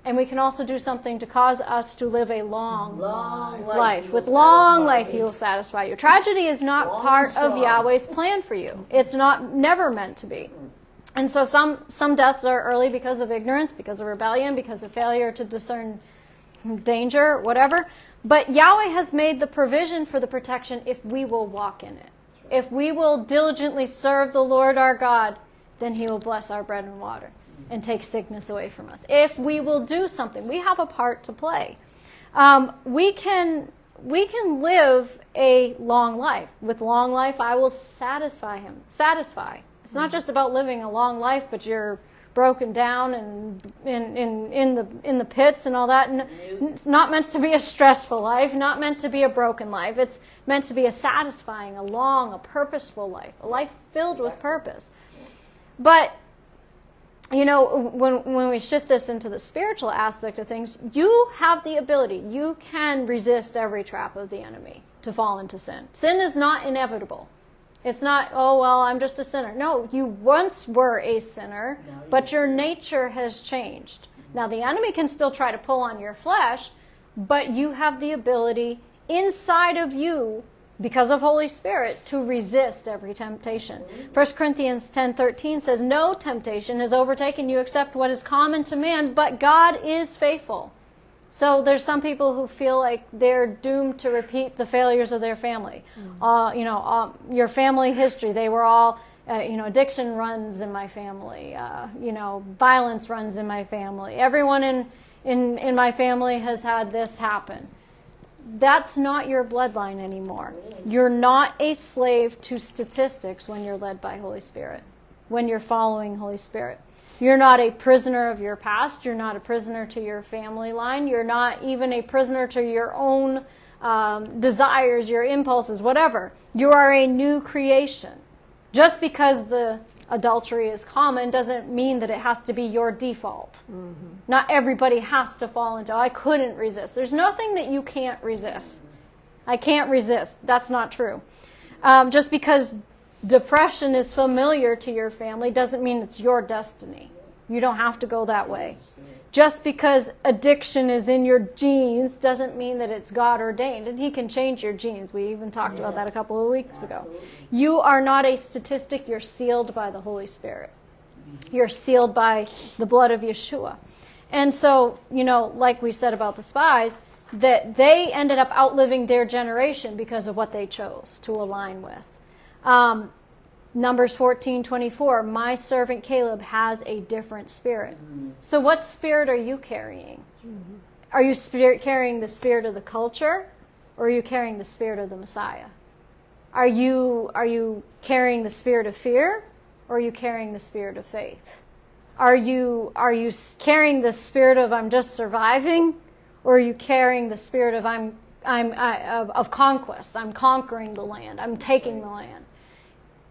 And we can also do something to cause us to live a long life. With long life, He will satisfy you. Tragedy is not part of Yahweh's plan for you. It's never meant to be. And so some deaths are early because of ignorance, because of rebellion, because of failure to discern danger, whatever. But Yahweh has made the provision for the protection if we will walk in it. If we will diligently serve the Lord our God, then He will bless our bread and water and take sickness away from us. If we will do something, we have a part to play. We can live a long life. With long life, I will satisfy him. Satisfy. It's not just about living a long life, but you're broken down and in the pits and all that. And it's not meant to be a stressful life, not meant to be a broken life. It's meant to be a satisfying, a long, a purposeful life, a life filled with purpose. But you know, when we shift this into the spiritual aspect of things, you have the ability, you can resist every trap of the enemy to fall into sin. Sin is not inevitable. It's not, oh, well, I'm just a sinner. No, you once were a sinner, but your nature has changed. Now, the enemy can still try to pull on your flesh, but you have the ability inside of you, because of Holy Spirit, to resist every temptation. 1 Corinthians 10:13 says, no temptation has overtaken you except what is common to man, but God is faithful. So there's some people who feel like they're doomed to repeat the failures of their family. Your family history, they were all, addiction runs in my family. Violence runs in my family. Everyone in my family has had this happen. That's not your bloodline anymore. You're not a slave to statistics when you're led by Holy Spirit, when you're following Holy Spirit. You're not a prisoner of your past. You're not a prisoner to your family line. You're not even a prisoner to your own desires, your impulses, whatever. You are a new creation. Just because the adultery is common doesn't mean that it has to be your default. Mm-hmm. Not everybody has to fall into, I couldn't resist. There's nothing that you can't resist. I can't resist. That's not true. Just because depression is familiar to your family doesn't mean it's your destiny. You don't have to go that way. Just because addiction is in your genes doesn't mean that it's God ordained, and He can change your genes. We even talked about that a couple of weeks ago. You are not a statistic. You're sealed by the Holy Spirit. You're sealed by the blood of Yeshua. And so, like we said about the spies, that they ended up outliving their generation because of what they chose to align with. Numbers 14:24, my servant Caleb has a different spirit. So what spirit are you carrying? Are you carrying the spirit of the culture, or are you carrying the spirit of the Messiah? Are you carrying the spirit of fear, or are you carrying the spirit of faith? Are you carrying the spirit of I'm just surviving, or are you carrying the spirit of of conquest? I'm conquering the land. I'm taking the land.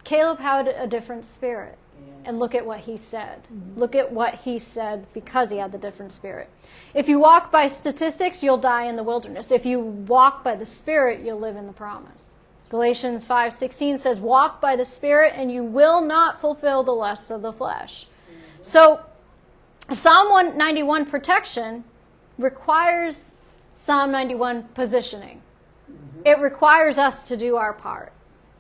Caleb had a different spirit. And look at what he said. Look at what he said because he had the different spirit. If you walk by statistics, you'll die in the wilderness. If you walk by the Spirit, you'll live in the promise. Galatians 5:16 says, walk by the Spirit and you will not fulfill the lusts of the flesh. So Psalm 191 protection requires Psalm 91 positioning. It requires us to do our part.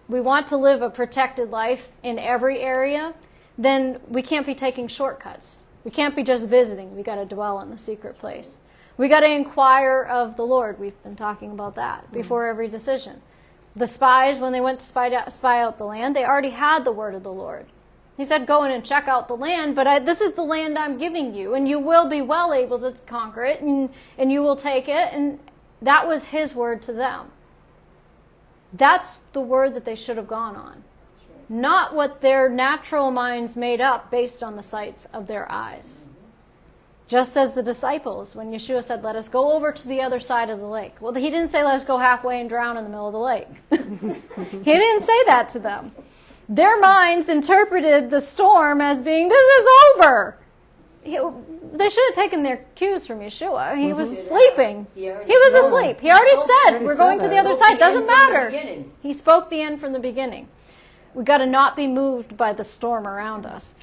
We want to live a protected life in every area, then we can't be taking shortcuts. We can't be just visiting. We got to dwell in the secret place. We got to inquire of the Lord. We've been talking about that before every decision. The spies, when they went to spy out the land, they already had the word of the Lord. He said, go in and check out the land, but this is the land I'm giving you, and you will be well able to conquer it, and you will take it. And that was his word to them. That's the word that they should have gone on. Not what their natural minds made up based on the sights of their eyes. Just as the disciples, when Yeshua said, let us go over to the other side of the lake. Well, he didn't say, let us go halfway and drown in the middle of the lake. He didn't say that to them. Their minds interpreted the storm as being, this is over. They should have taken their cues from Yeshua. He was sleeping. He was asleep. He already said, we're going to the other side. Doesn't matter. He spoke the end from the beginning. We've got to not be moved by the storm around us.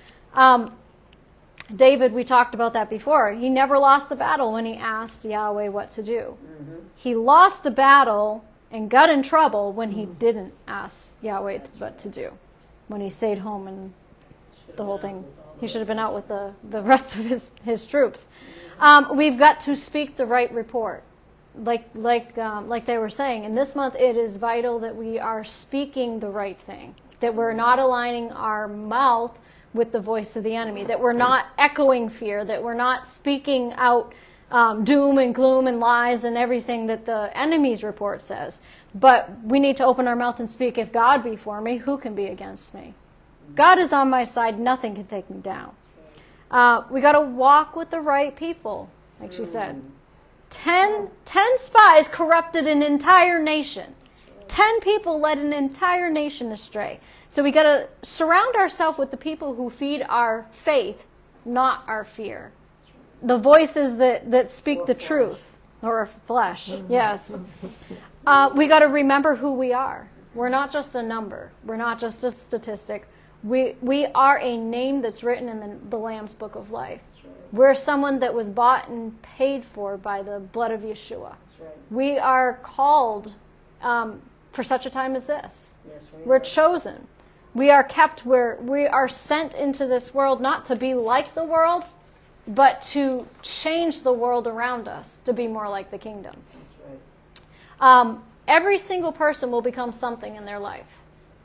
David, we talked about that before. He never lost the battle when he asked Yahweh what to do. He lost the battle and got in trouble when he didn't ask Yahweh what to do. When he stayed home and the whole thing. He should have been out with the rest of his troops. We've got to speak the right report. Like they were saying, in this month it is vital that we are speaking the right thing. That we're not aligning our mouth with the voice of the enemy. That we're not echoing fear. That we're not speaking out doom and gloom and lies and everything that the enemy's report says. But we need to open our mouth and speak, if God be for me, who can be against me? God is on my side. Nothing can take me down. We got to walk with the right people, like she said. 10 spies corrupted an entire nation. 10 people led an entire nation astray. So we got to surround ourselves with the people who feed our faith not our fear. The voices that speak the truth, or flesh, yes. We got to remember who we are. We're not just a number. We're not just a statistic. We are a name that's written in the Lamb's Book of Life. We're someone that was bought and paid for by the blood of Yeshua. We are called for such a time as this. We're chosen. We are kept where we are sent into this world not to be like the world, but to change the world around us to be more like the kingdom. Every single person will become something in their life.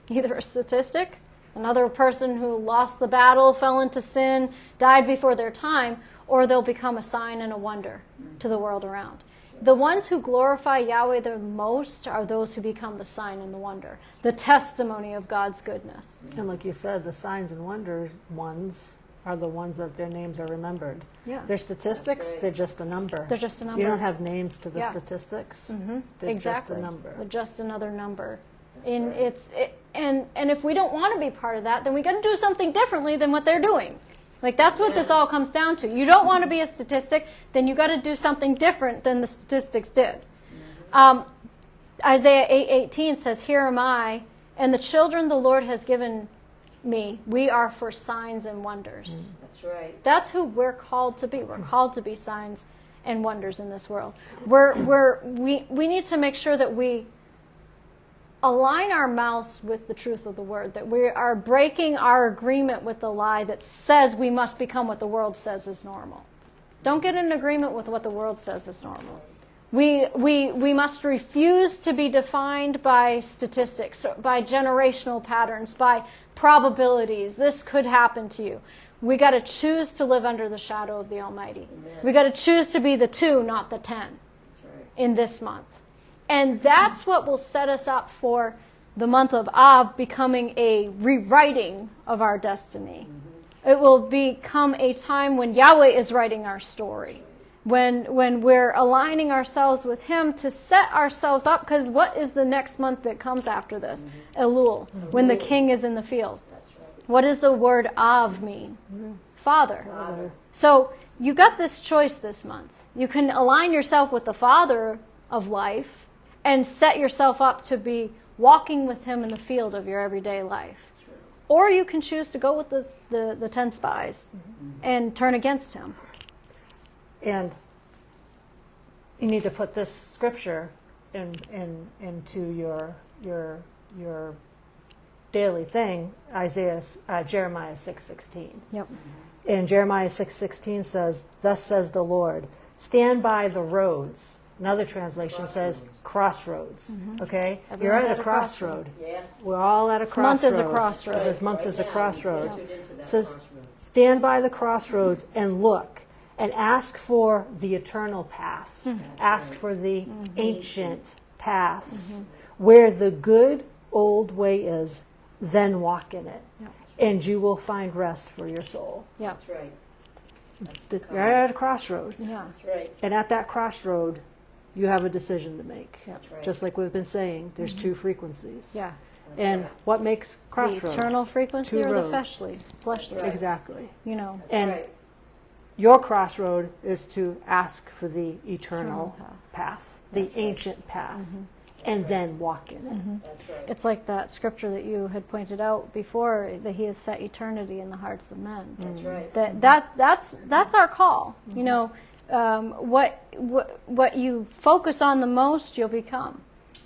Either a statistic, another person who lost the battle, fell into sin, died before their time, or they'll become a sign and a wonder to the world around. The ones who glorify Yahweh the most are those who become the sign and the wonder, the testimony of God's goodness. And like you said, the signs and wonders ones are the ones that their names are remembered. Yeah. They're statistics, they're just a number. They're just a number. You don't have names to the Yeah. statistics. They're Exactly. just a number. They're just another number. And if we don't want to be part of that, then we got to do something differently than what they're doing. Like, that's what this all comes down to. You don't want to be a statistic, then you got to do something different than the statistics did. Isaiah 8:18 says, "Here am I, and the children the Lord has given me. We are for signs and wonders." That's right. That's who we're called to be. We're called to be signs and wonders in this world. We need to make sure that we align our mouths with the truth of the word, that we are breaking our agreement with the lie that says we must become what the world says is normal. Don't get in agreement with what the world says is normal. We must refuse to be defined by statistics, by generational patterns, by probabilities. This could happen to you. We got to choose to live under the shadow of the Almighty. Amen. We got to choose to be the 2, not the 10 That's right. in this month. And that's what will set us up for the month of Av becoming a rewriting of our destiny. It will become a time when Yahweh is writing our story. When we're aligning ourselves with Him to set ourselves up, because what is the next month that comes after this? Elul, when the king is in the field. That's right. What does the word Av mean? Father. Father. So you got this choice this month. You can align yourself with the Father of life and set yourself up to be walking with Him in the field of your everyday life. That's right. Or you can choose to go with the 10 spies and turn against Him. And you need to put this scripture into your daily thing. Jeremiah 6:16. Yep. And Jeremiah 6:16 says, "Thus says the Lord, stand by the roads." Another translation says crossroads. Okay, you're Everyone's at a crossroad. Yes. We're all at a This month crossroads. is a crossroad. This month Right is a now, crossroad. we've entered into that So crossroad. stand by the crossroads and look and ask for the eternal paths. Ask for the ancient paths. Where the good old way is, then walk in it. Yep. And you will find rest for your soul. Yep. That's right. You're at a crossroads. Yeah. That's right. And at that crossroad, you have a decision to make. That's right. Just like we've been saying, there's two frequencies. Yeah. And what makes crossroads? The eternal frequency Two or the roads. fleshly? Right. Exactly. You know. That's And right. your crossroad is to ask for the eternal Eternal path, the That's right. ancient path, and then walk in it. That's right. It's like that scripture that you had pointed out before, that He has set eternity in the hearts of men. That's right. That's our call. You know, what you focus on the most, you'll become.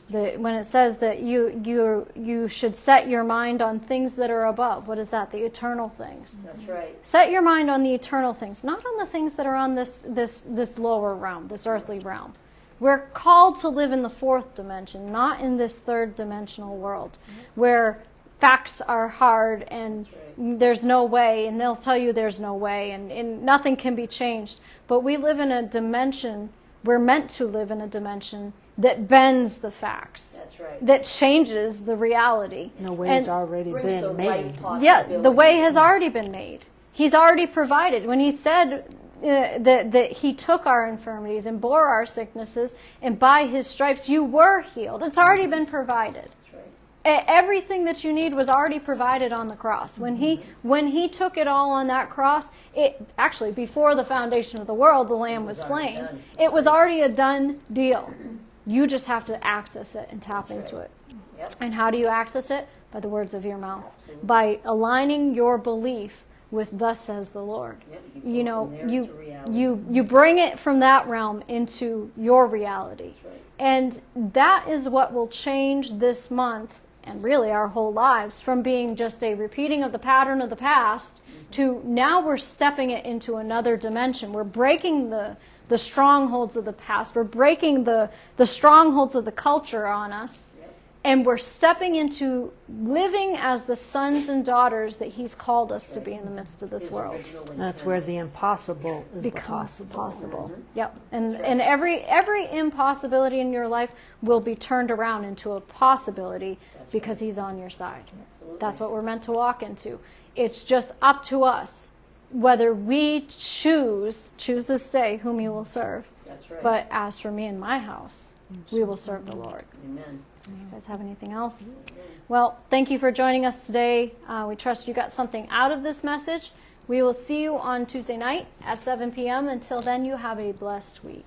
When it says that you should set your mind on things that are above, what is that? The eternal things. That's right. Set your mind on the eternal things, not on the things that are on this lower realm, this earthly realm. We're called to live in the fourth dimension, not in this third dimensional world, where facts are hard and That's there's no way, and they'll tell you there's no way, and nothing can be changed. But we live in a dimension, we're meant to live in a dimension that bends the facts, That's right. that changes the reality. The way's And- already Brings the been right made. possibility. Yeah, the way has already been made. He's already provided. When He said that He took our infirmities and bore our sicknesses, and by His stripes you were healed. It's already been provided. That's right. Everything that you need was already provided on the cross. When he took it all on that cross, it actually, before the foundation of the world, the Lamb was slain. done. It was already a done deal. You just have to access it and tap into it. Yep. And how do you access it? By the words of your mouth. By aligning your belief with thus says the Lord. Yep, You go know, from there you to reality. you bring it from that realm into your reality. That's right. And that is what will change this month and really our whole lives from being just a repeating of the pattern of the past to now we're stepping it into another dimension. We're breaking the strongholds of the past. We're breaking the strongholds of the culture on us. Yep. And we're stepping into living as the sons and daughters that He's called us to be in the midst of this His world. original That's intent. where the impossible is the Becomes possible. possible. Yep. And every impossibility in your life will be turned around into a possibility because He's on your side. Absolutely. That's what we're meant to walk into. It's just up to us whether we choose this day whom you will serve. That's right. But as for me and my house, we will serve the Lord. Amen. You guys have anything else? Well, thank you for joining us today. We trust you got something out of this message. We will see you on Tuesday night at 7 p.m. Until then, you have a blessed week.